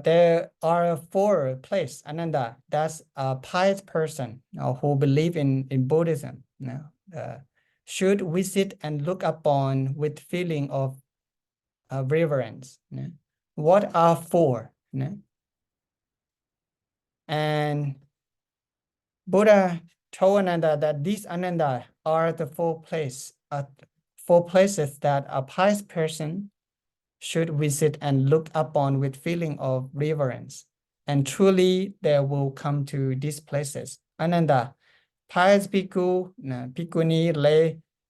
there are 4 places, Ananda, that's a pious person who believe in Buddhism, should visit and look upon with feeling of reverence. What are 4? And Buddha told Ananda that these Ananda are the 4 places that a pious person should visit and look upon with feeling of reverence. And truly they will come to these places. Ananda, pious bhikkhu, bhikkhuni,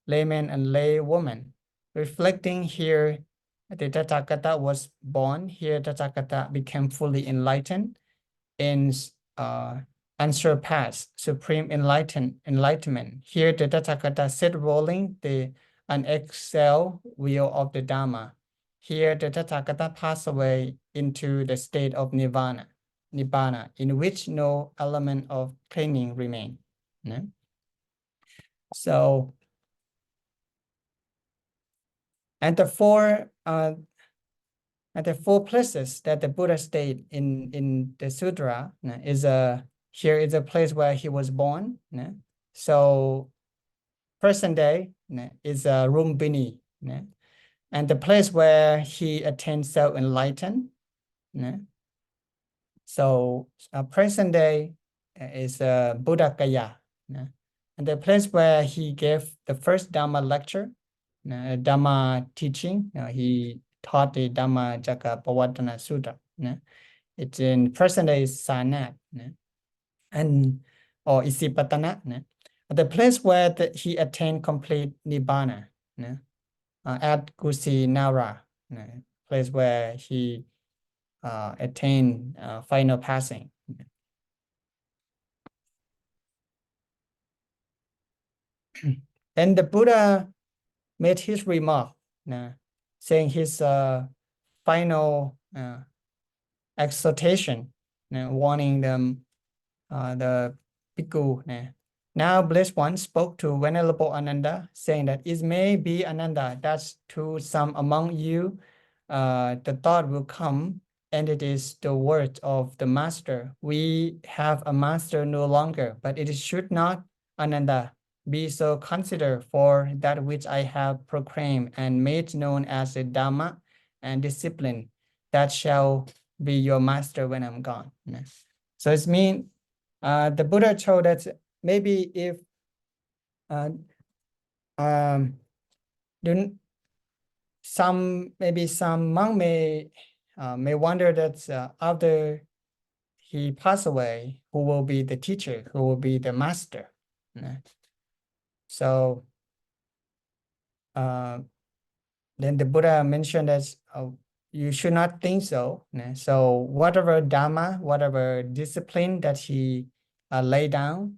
layman, and laywoman. Reflecting here, the Tathagata was born. Here, Tathagata became fully enlightened in unsurpassed supreme enlightenment. Here, the Tathagata set rolling the unexcelled wheel of the Dhamma. Here, the Tathagata passed away into the state of Nibbana, in which no element of clinging remains. So, and the 4 places that the Buddha stayed in the sutra here is a place where he was born. So, present day is Lumbini. And the place where he attained self-enlightenment. So present day is Buddha Gaya. And the place where he gave the first Dhamma lecture, Dhamma teaching, he taught the Dhamma Jakapavatana Sutta. It's in present day is Sanat, or Isipatana. The place where he attained complete Nibbana. At Kusinara, place where he attained final passing. And the Buddha made his remark, saying his final exhortation, warning them, the bhikkhu. Now Blessed One spoke to Venerable Ananda, saying that it may be, Ananda, that to some among you the thought will come, and it is the word of the master. We have a master no longer, but it should not, Ananda, be so considered, for that which I have proclaimed and made known as a Dhamma and discipline, that shall be your master when I'm gone. So it means the Buddha told that maybe if some monk may wonder that after he passed away, who will be the teacher, who will be the master. So then the Buddha mentioned that you should not think so. So whatever Dhamma, whatever discipline that he lay down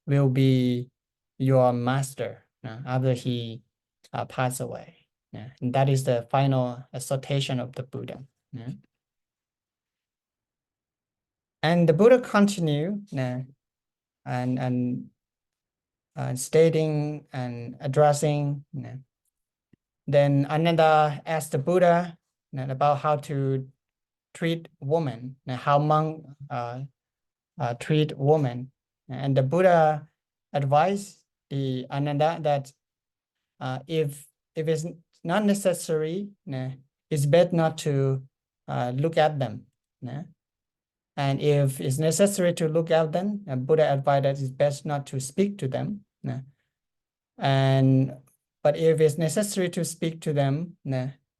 will be your master after he passed away. And that is the final exhortation of the Buddha. And the Buddha continued and stating and addressing. Then Ananda asked the Buddha about how to treat women, how monk treat women. And the Buddha advised the Ananda that if it's not necessary, it's better not to look at them. And if it's necessary to look at them, Buddha advised that it's best not to speak to them. And But if it's necessary to speak to them,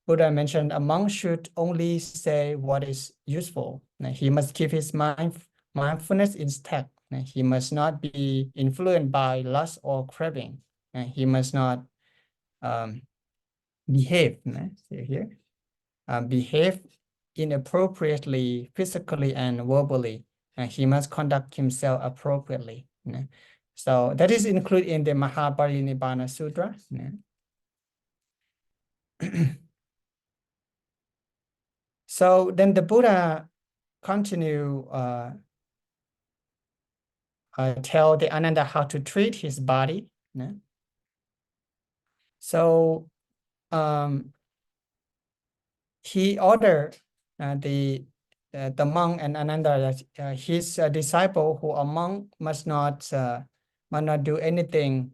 Buddha mentioned a monk should only say what is useful. He must keep his mindfulness intact. He must not be influenced by lust or craving. He must not behave. See here, behave inappropriately, physically and verbally. He must conduct himself appropriately. So that is included in the Mahaparinibbana Sutra. So then the Buddha continue tell the Ananda how to treat his body. So he ordered the monk and Ananda that his disciple who are monk must not do anything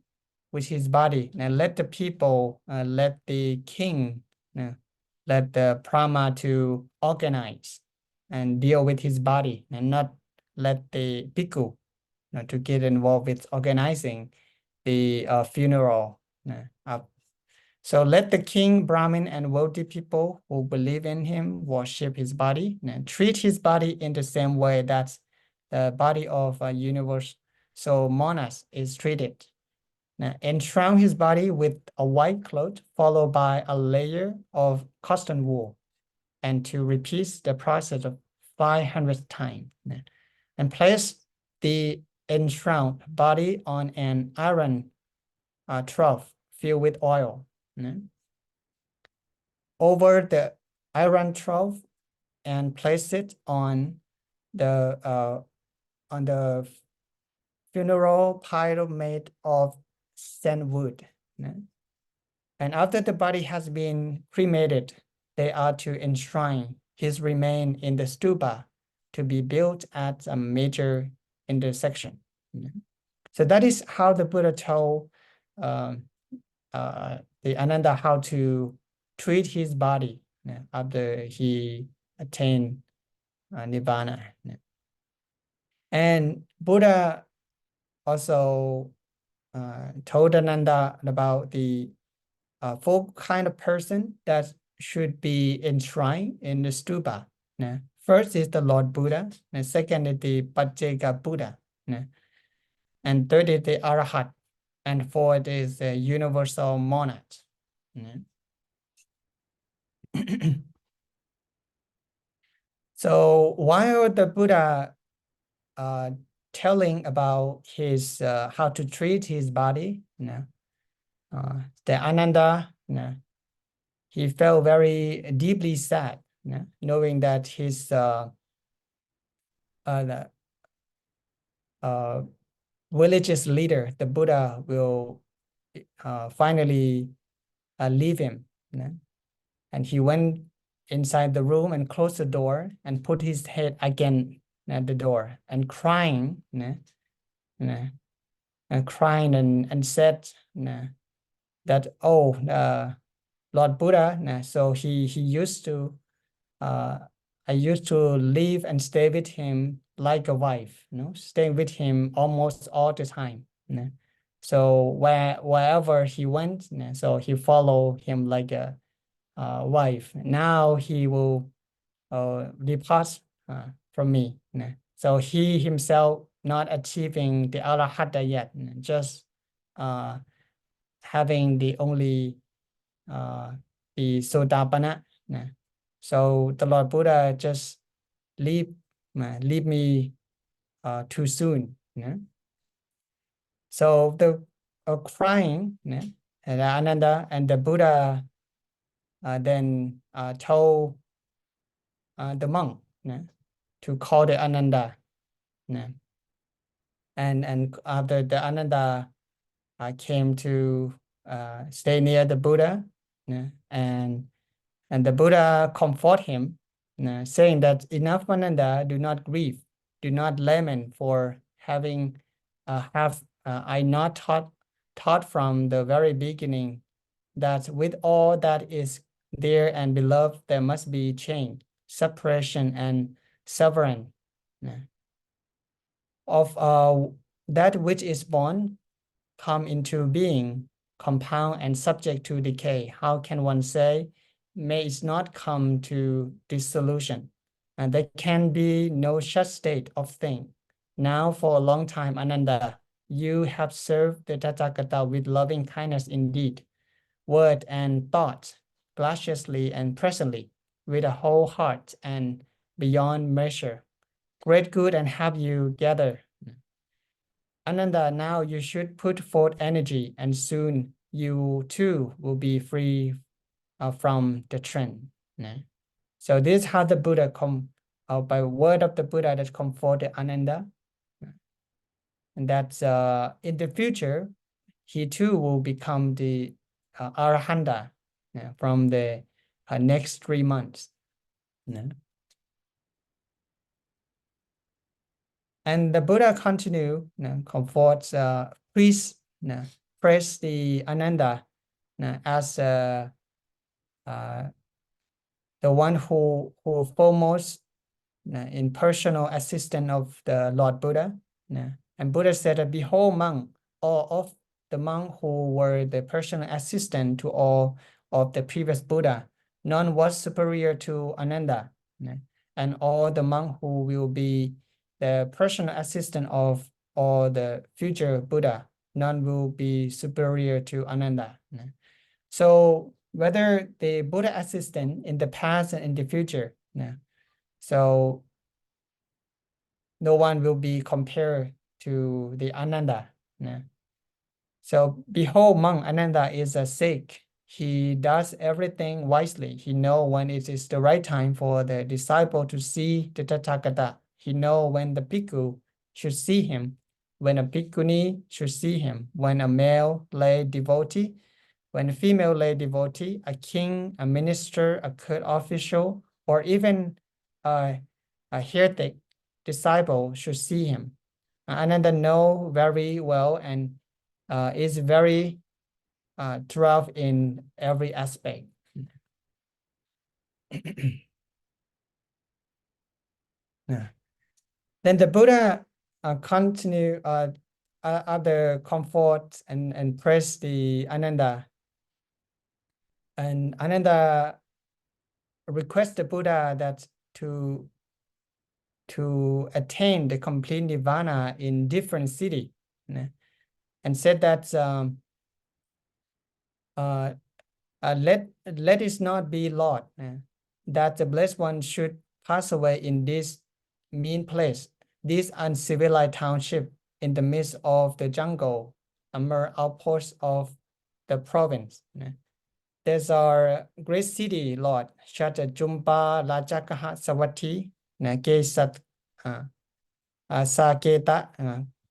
with his body. And let the people, let the king, let the Brahma to organize and deal with his body, and not let the bhikkhu to get involved with organizing the funeral. So let the king, Brahmin, and wealthy people who believe in him worship his body and treat his body in the same way that the body of a universal monarch is treated. Enshroud his body with a white cloth, followed by a layer of cotton wool, and to repeat the process of 500 times. And place the enshrouded body on an iron trough filled with oil. Over the iron trough, and place it on the funeral pile made of sandwood. And after the body has been cremated, they are to enshrine his remains in the stupa to be built at a major intersection. So that is how the Buddha told the Ananda how to treat his body after he attained Nibbana. And Buddha also told Ananda about the four kind of person that should be enshrined in the stupa. First is the Lord Buddha, and second is the Pacceka Buddha, and third is the Arahat, and fourth is the universal monarch. So while the Buddha telling about his how to treat his body, the Ananda, he felt very deeply sad, knowing that his religious leader, the Buddha, will finally leave him. And he went inside the room and closed the door and put his head again at the door and crying, and crying and said that, oh, Lord Buddha, so he used to, I used to live and stay with him like a wife, staying with him almost all the time. So wherever he went, so he followed him like a wife. Now he will depart from me. So he himself not achieving the Arahata yet, just having the only the Sotapanna. So the Lord Buddha just leave me too soon. So the crying, and Ananda and the Buddha then told the monk to call the Ananda. And after the Ananda came to stay near the Buddha, and the Buddha comfort him, saying that enough, Ananda, do not grieve, do not lament for having I not taught from the very beginning that with all that is dear and beloved, there must be change, separation, and sovereign. Of that which is born come into being, compound and subject to decay. How can one say, may it not come to dissolution? And there can be no such state of thing. Now for a long time, Ananda, you have served the Tathagata with loving kindness indeed, word and thought, graciously and presently, with a whole heart and beyond measure. Great good and have you gather. Ananda, now you should put forth energy, and soon you too will be free from the trend. So this is how the Buddha by word of the Buddha that comforted Ananda. And that's in the future, he too will become the Arahanta from the next 3 months. And the Buddha continue, comforts, praise the Ananda as the one who foremost in personal assistant of the Lord Buddha. And Buddha said, behold, monk, all of the monks who were the personal assistant to all of the previous Buddha, none was superior to Ananda. And all the monks who will be the personal assistant of all the future Buddha, none will be superior to Ananda. So whether the Buddha assistant in the past and in the future, so no one will be compared to the Ananda. So behold, monk Ananda is a Sikh. He does everything wisely. He knows when it is the right time for the disciple to see the Tathagata. He knows when the bhikkhu should see him, when a bhikkhuni should see him, when a male lay devotee, when a female lay devotee, a king, a minister, a court official, or even a heretic disciple should see him. Ananda knows very well and is very thorough in every aspect. Then the Buddha continue other comfort and praise the Ananda. And Ananda requests the Buddha that to attain the complete nirvana in different city, and said that let it not be Lord, that the blessed one should pass away in this mean place, this uncivilized township in the midst of the jungle, a mere outpost of the province. There's our great city, Lord, Shata Jumpa, Rajakaha Sawati, Kesat Saketa,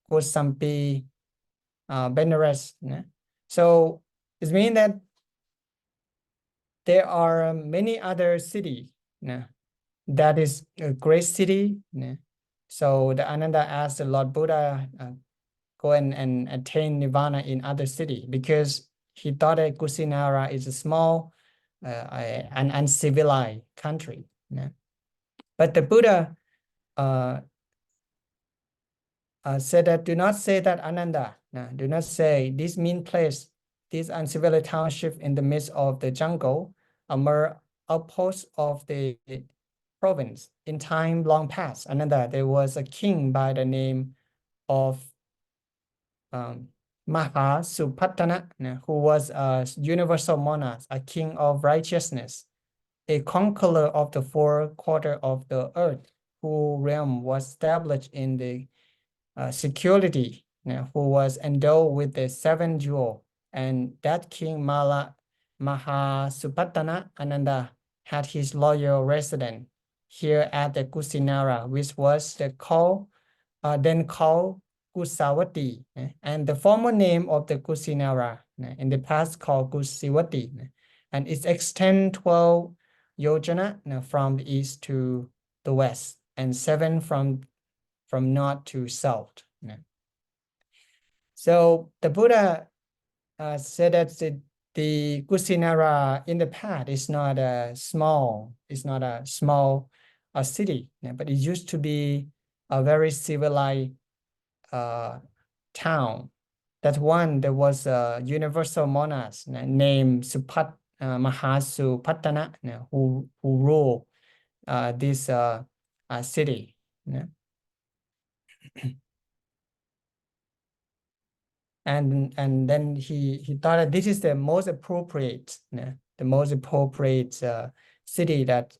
Kosampi, Benares. So it means that there are many other cities that is a great city. So the Ananda asked the Lord Buddha go and attain nirvana in other city, because he thought that Kusinara is a small and uncivilized country. But the Buddha said that, do not say that, Ananda. Do not say this mean place, this uncivilized township in the midst of the jungle, a mere outpost of the province. In time long past, Ananda, there was a king by the name of Mahasupatana, who was a universal monarch, a king of righteousness, a conqueror of the 4 quarters of the earth, whose realm was established in the security, who was endowed with the 7 jewels. And that king Mahasupatana Ananda had his royal residence here at the Kusinara, which was then called Kusawati, and the former name of the Kusinara in the past called Kusiwati, and it extends 12 yojana from the east to the west, and 7 from north to south. So the Buddha said that the Kusinara in the past is not a small city, but it used to be a very civilized town that one there was a universal monarch named Mahasupattana who ruled this city. And then he thought that this is the most appropriate city that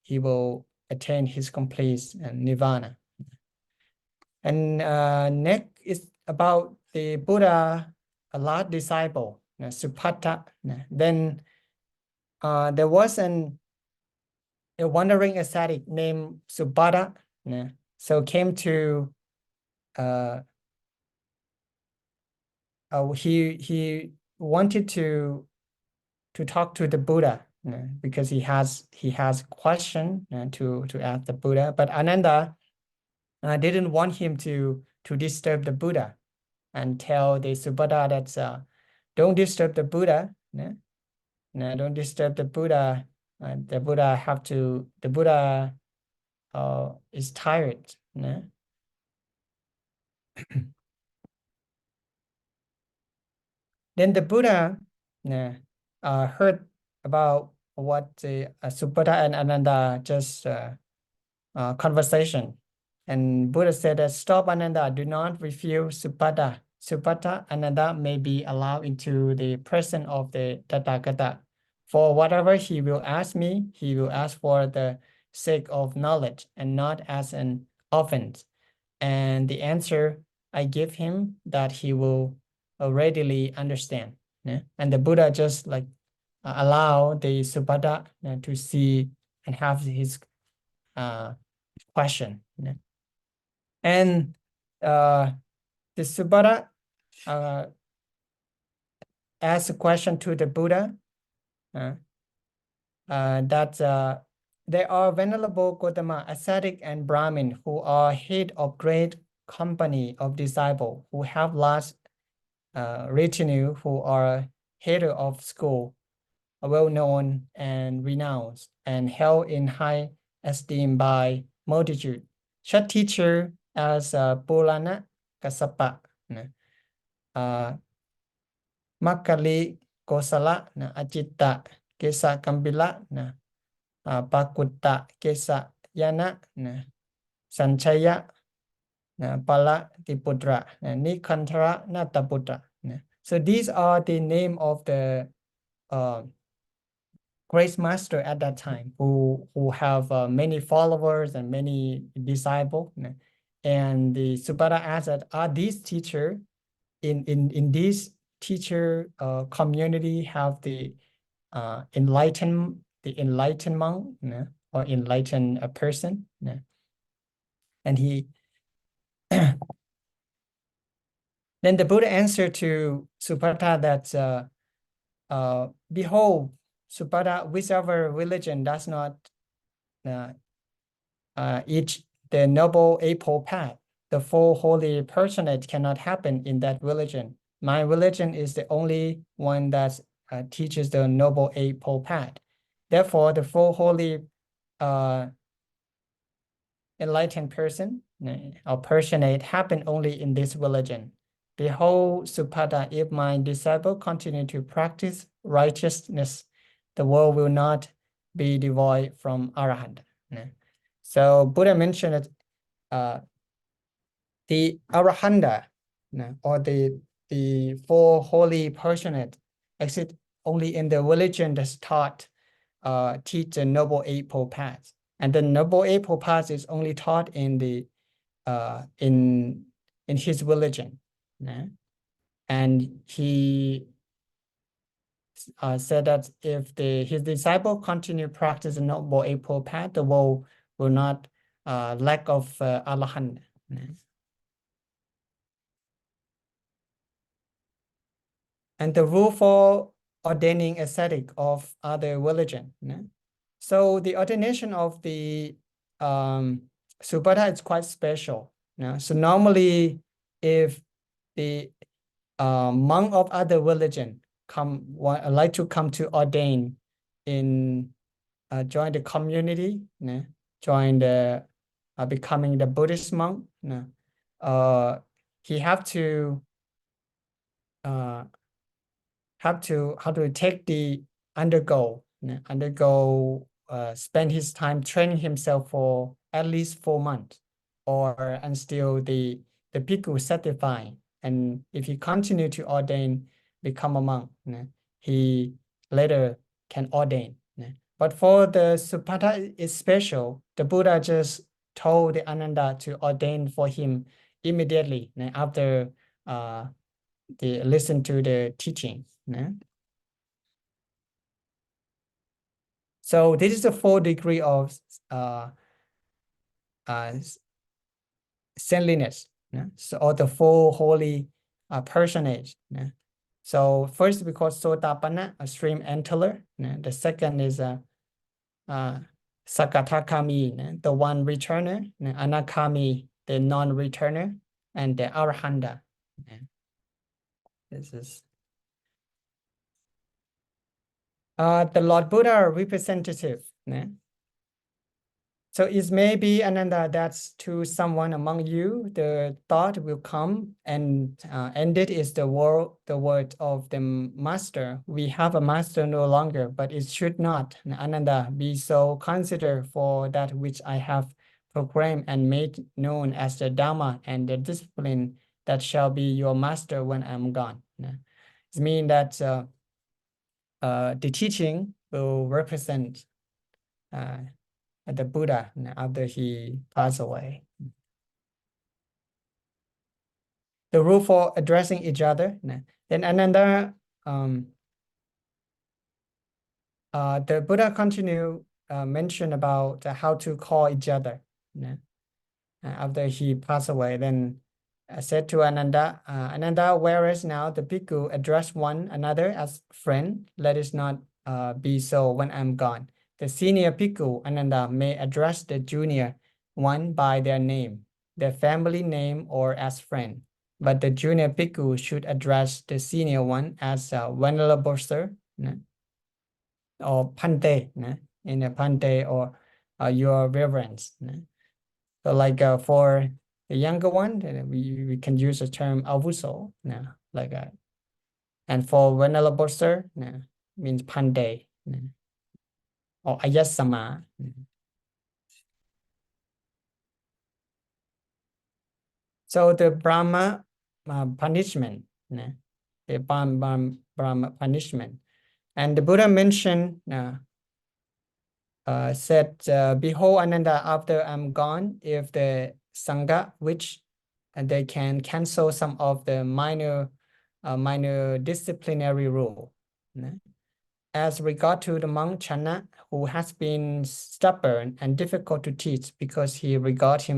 he will attain his complete nirvana. And next is about the Buddha, a last disciple, Supatta. Then there was a wandering ascetic named Subhadda. So came to he wanted to talk to the Buddha because he has question to ask the Buddha, but Ananda didn't want him to disturb the Buddha and tell the Subhadda that don't disturb the Buddha. Don't disturb the Buddha. The Buddha is tired. Then the Buddha heard about what the Subhadda and Ananda just conversation. And Buddha said that, stop, Ananda, do not refuse Subhadda. Subhadda, Ananda may be allowed into the presence of the Tathagata. For whatever he will ask me, he will ask for the sake of knowledge and not as an offense. And the answer I give him that he will readily understand. And the Buddha just like allow the Subhadda to see and have his question. And the Subhadda asked a question to the Buddha that there are venerable Gotama, ascetic and Brahmin who are head of great company of disciples who have large retinue, who are head of school, well known and renowned, and held in high esteem by multitude. Such teacher as Pulana Kassapa, Makali Kosala, Ajita Kesa Kambila, Pakutta Kesa Yana, Sanchaya, Pala Tipudra, Nikantara Nataputra. So these are the name of the great master at that time who have many followers and many disciples. And the Subhadda asked that, are these teachers in this teacher community have the enlightenment or enlightened person? And he then the Buddha answered to Subhadda that behold, Subhadda, whichever religion does not eat the noble eightfold path, the full holy personage cannot happen in that religion. My religion is the only one that teaches the noble eightfold path. Therefore, the full holy enlightened person or personate happen only in this religion. Behold, Subhadda, if my disciple continue to practice righteousness, the world will not be devoid from Arahant. So Buddha mentioned that the Arahanta or the four holy personate exist only in the religion that's taught teach the noble eightfold path, and the noble eightfold path is only taught in the in his religion. And he said that if his disciple continue practice the noble eightfold path, the world will not lack of Arahant. And the rule for ordaining ascetic of other religion. So the ordination of the Subhadda is quite special. So normally, if the monk of other religion like to come to ordain in join the community, join the becoming the Buddhist monk, he have to have to take the undergo spend his time training himself for at least 4 months or until the bhikkhu certify, and if he continue to ordain, become a monk, he later can ordain. But for the Supata is special. The Buddha just told the Ananda to ordain for him immediately after they listen to the teaching. So this is the 4 degree of saintliness. So, or the 4 holy personage. So first we call Sotapanna, a stream enterer. The second is Sakatakami, the one returner. Anakami, the non-returner, and the Arahanta. This is the Lord Buddha representative. So it may be, Ananda, that's to someone among you, the thought will come, and it is the word of the master. We have a master no longer, but it should not, Ananda, be so considered for that which I have proclaimed and made known as the Dhamma and the discipline that shall be your master when I'm gone. It means that the teaching will represent the Buddha after he passed away. The rule for addressing each other. Then another, the Buddha continue mention about how to call each other. After he passed away, then said to Ananda, Ananda, whereas now the bhikkhu address one another as friend, let it not be so when I'm gone. The senior bhikkhu, Ananda, may address the junior one by their name, their family name, or as friend. But the junior bhikkhu should address the senior one as Venerable Sir, or Pante, in a Pante, or your reverence. So like for the younger one, we can use the term avuso, like that. And for Venerable Sir, means Pante, or Ayasama. So the Brahma punishment, the Brahma punishment. And the Buddha mentioned, said, behold, Ananda, after I'm gone, if the Sangha, which they can cancel some of the minor disciplinary rule. As regard to the monk Channa, who has been stubborn and difficult to teach because he regards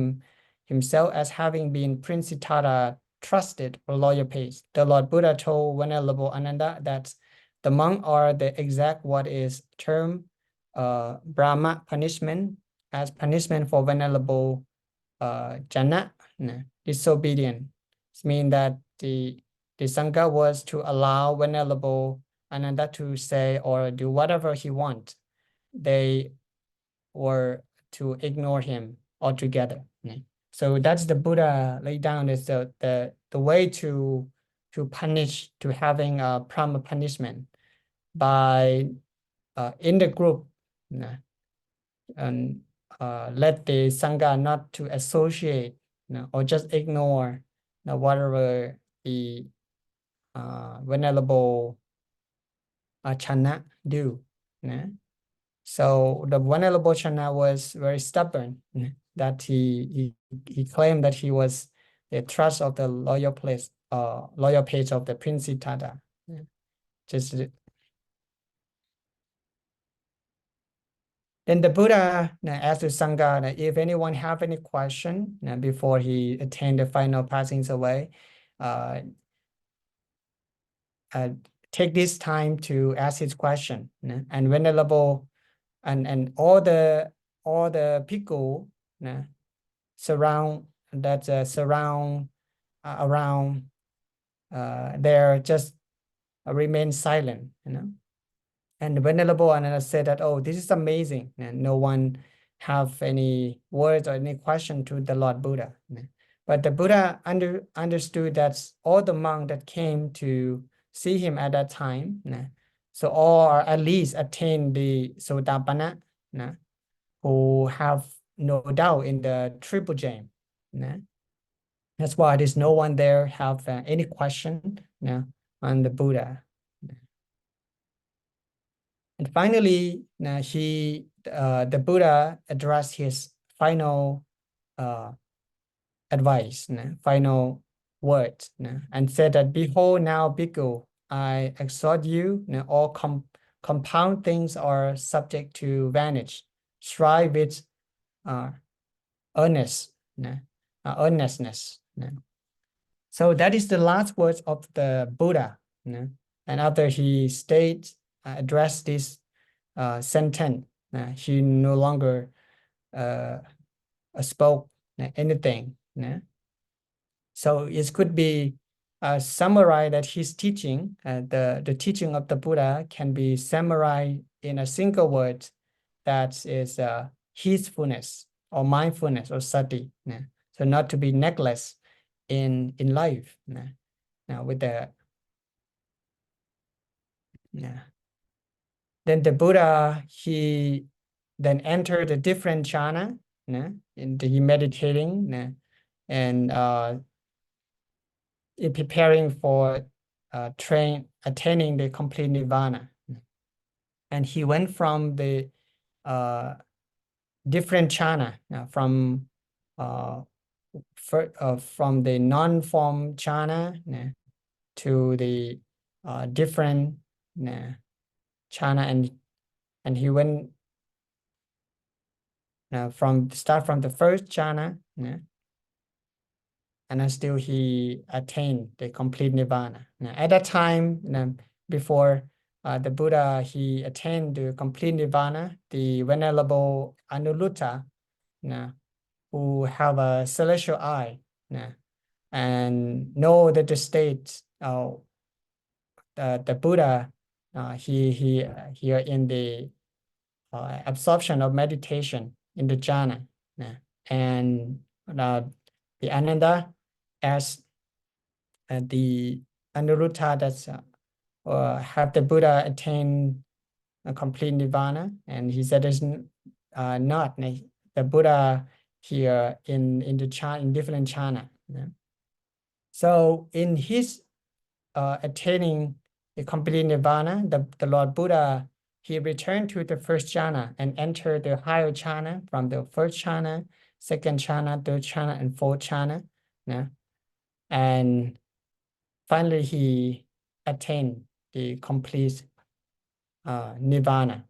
himself as having been Prince Siddhartha trusted or loyal page, the Lord Buddha told Venerable Ananda that the monk are the exact what is termed Brahma punishment as punishment for Venerable Channa, disobedient. It means that the Sangha was to allow Venerable Ananda to say or do whatever he wants. They were to ignore him altogether. So that's the Buddha laid down is the way to punish, to having a Brahma punishment by in the group, and let the Sangha not to associate, or just ignore whatever the Venerable Channa do. So the Venerable Channa was very stubborn, that he claimed that he was the trust of the loyal page of the Prince Siddhartha. Then the Buddha asked the Sangha if anyone have any question before he attained the final passings away. Take this time to ask his question, and Venerable and all the bhikkhu surround around there just remain silent, And Venerable Ananda said that, oh, this is amazing, and no one have any words or any question to the Lord Buddha. But the Buddha understood that all the monks that came to see him at that time, so all are at least attained the Sotapanna, who have no doubt in the triple gem. That's why there's no one there have any question on the Buddha. And finally, the Buddha addressed his final advice, final words, and said that, "Behold now, Bhikkhu, I exhort you, all compound things are subject to vanish. Strive with earnestness." So that is the last words of the Buddha. And after he addressed this sentence, he no longer spoke anything. So it could be summarized that his teaching, the teaching of the Buddha, can be summarized in a single word, that is heedfulness or mindfulness or sati. So not to be neglected in life. Now with the then the Buddha, he then entered a different jhana, and he meditating and in preparing for attaining the complete nirvana. And he went from the different jhana, from the non-form jhana to the different jhana, and he went from the first jhana, and then still he attained the complete nirvana. At that time, before the Buddha, he attained the complete nirvana, the Venerable Anuruddha, who have a celestial eye, and know that the state of the Buddha, he in the absorption of meditation in the jhana, and the Ananda asked the Anuruddha that have the Buddha attain a complete nirvana, and he said it's not. The Buddha here in the jhana, in different jhana. So in his attaining the complete nirvana, the Lord Buddha, he returned to the first jhana and entered the higher jhana from the first jhana, second jhana, third jhana, and fourth jhana. And finally, he attained the complete nirvana.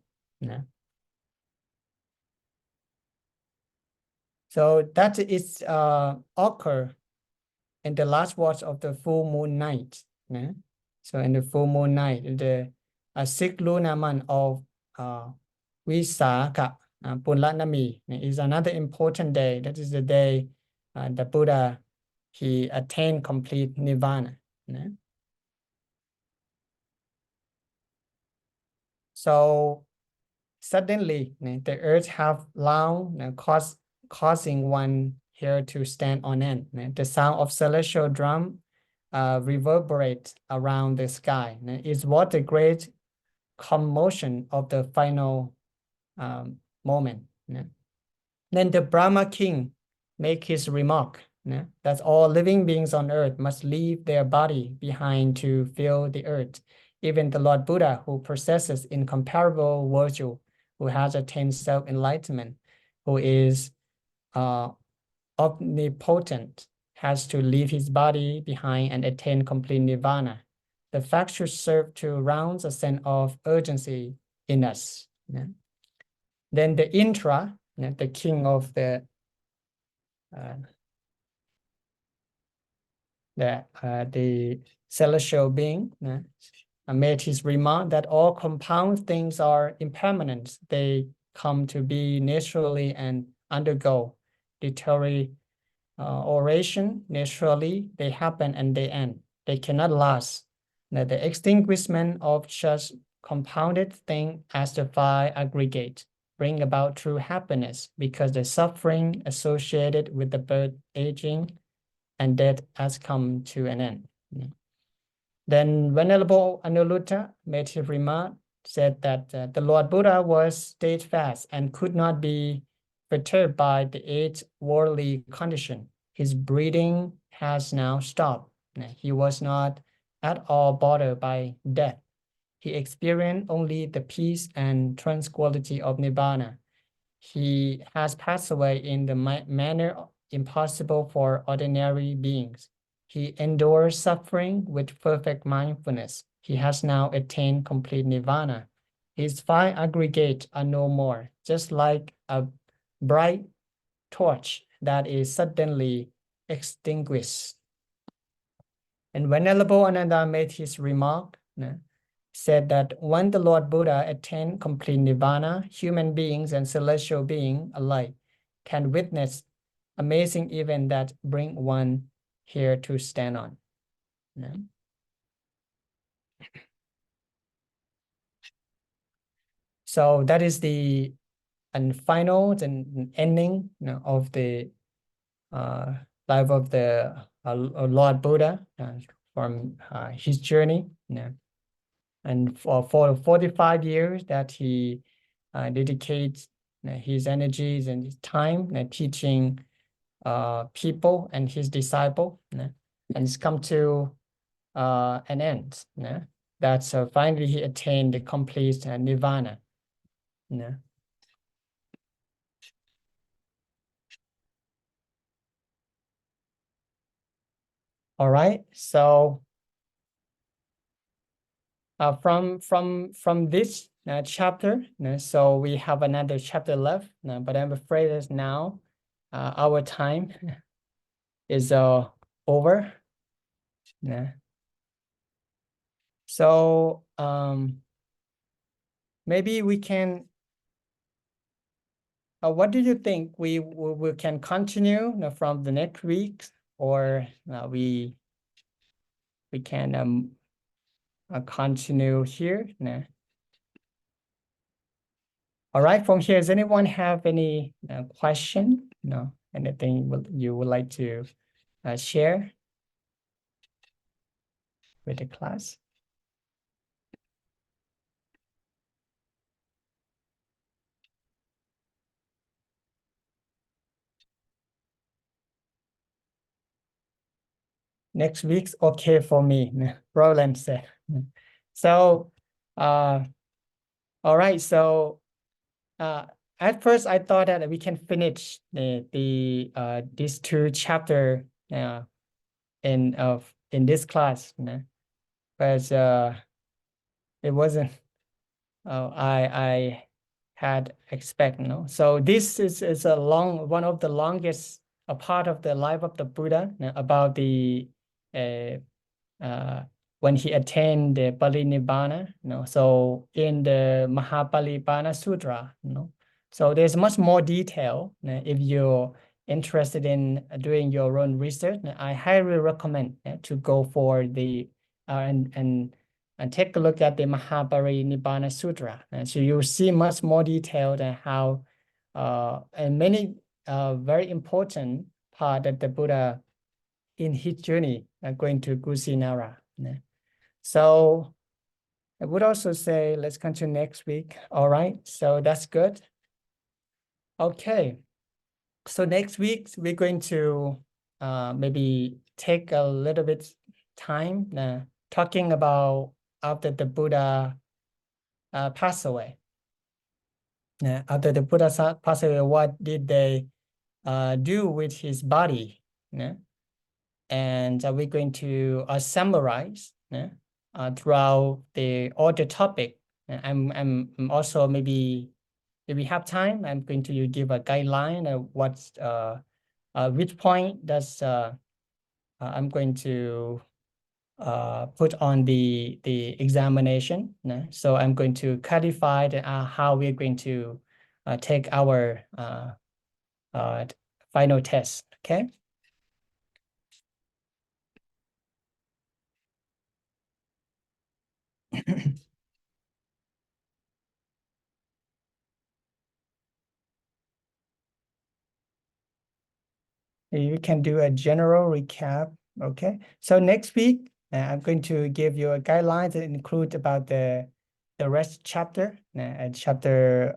So that is occur in the last watch of the full moon night. So in the full moon night, the 6th lunar month of Visakha Punlanami is another important day. That is the day the Buddha, he attained complete nirvana. So suddenly, the earth have long causing one here to stand on end. The sound of celestial drum reverberate around the sky. Is what the great commotion of the final moment. Then the Brahma king make his remark that all living beings on earth must leave their body behind to fill the earth. Even the Lord Buddha, who possesses incomparable virtue, who has attained self-enlightenment, who is omnipotent, has to leave his body behind and attain complete nirvana. The fact should serve to rouse a sense of urgency in us. Then the Indra, the king of the celestial being, made his remark that all compound things are impermanent. They come to be naturally and undergo deterioration naturally. They happen and they end. They cannot last. The extinguishment of such compounded things as the fire aggregate bring about true happiness, because the suffering associated with the birth, aging, and death has come to an end. Then Venerable Anuruddha made his remark, said that the Lord Buddha was steadfast and could not be perturbed by the eight worldly condition. His breathing has now stopped. He was not at all bothered by death. He experienced only the peace and tranquility of Nibbana. He has passed away in the manner impossible for ordinary beings. He endures suffering with perfect mindfulness. He has now attained complete Nirvana. His five aggregates are no more, just like a bright torch that is suddenly extinguished. And Venerable Ananda made his remark, said that when the Lord Buddha attained complete Nirvana, human beings and celestial beings alike can witness amazing event that bring one here to stand on. So that is the final and ending of the life of the Lord Buddha from his journey. And for 45 years that he dedicates his energies and his time teaching people and his disciple, and it's come to an end. That finally he attained the complete nirvana. All right, so from this chapter, so we have another chapter left, but I'm afraid that now our time is over. So maybe we can. What do you think? We can continue from the next week, or we can continue here. All right, from here, does anyone have any question? No, anything you would like to share with the class? Next week's okay for me, Roland said. So, all right, so at first I thought that we can finish these two chapter in this class, but it wasn't. I had expect, So this is one of the longest a part of the life of the Buddha about the when he attained the Parinibbana. So in the Mahaparinibbana Sutra, so there's much more detail. If you're interested in doing your own research, I highly recommend to go for the and take a look at the Mahaparinibbana Sutra. And so you'll see much more detail than how and many very important part that the Buddha in his journey going to Kusinara. So I would also say let's continue next week. All right, so that's good. Okay, so next week we're going to maybe take a little bit time talking about after the Buddha passed away. After the Buddha passed away, what did they do with his body? And we're going to summarize throughout all the topic. I'm also maybe if we have time, I'm going to give a guideline of what's which point does I'm going to put on the examination. So I'm going to clarify how we're going to take our final test. Okay. You can do a general recap. Okay. So next week, I'm going to give you a guideline that include about the rest chapter and chapter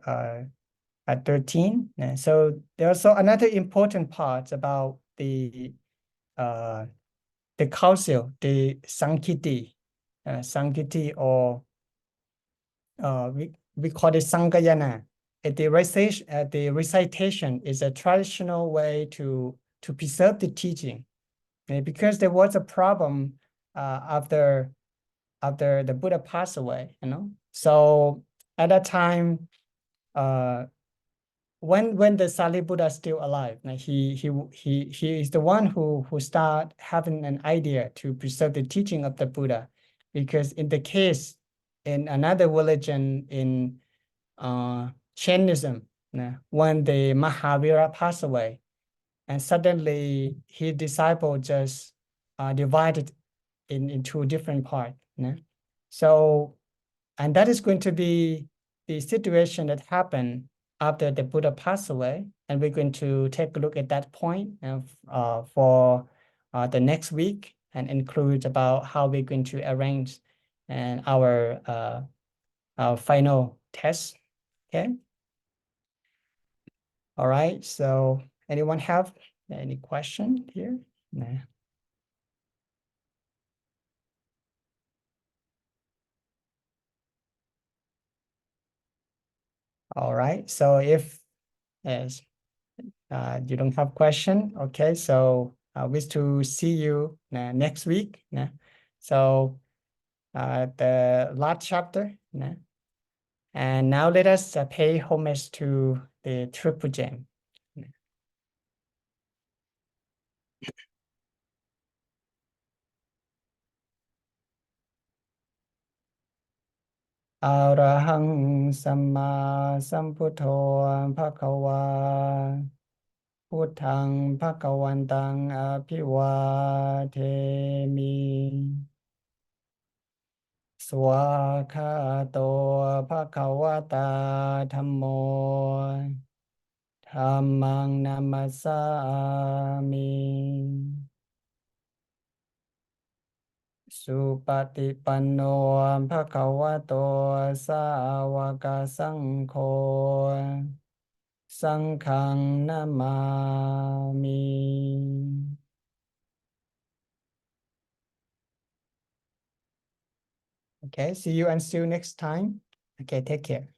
13. So there are also another important part about the council, the Sankiti, or we call it Sangayana. The recitation is a traditional way to preserve the teaching, because there was a problem after the Buddha passed away, So at that time, when the Sariputra is still alive, he is the one who start having an idea to preserve the teaching of the Buddha, because in the case in another religion in Jainism, when the Mahavira passed away, and suddenly his disciple just divided into different parts. So, and that is going to be the situation that happened after the Buddha passed away, and we're going to take a look at that point for the next week, and include about how we're going to arrange and our final test. Okay. All right. So anyone have any question here? Nah. All right. So if yes, you don't have question, okay. So I wish to see you next week. So the last chapter. And now let us pay homage to the Triple Gem. Arahang Samma Sambuddho Bhagava Buddhang Bhagavantang Abhivademi Swakato Bhagavata Dhammo Dhammang Namasami Supatipanno Bhagavato Sāvaka Saṅkho Saṅghang Namami. Okay, see you and see you next time. Okay, take care.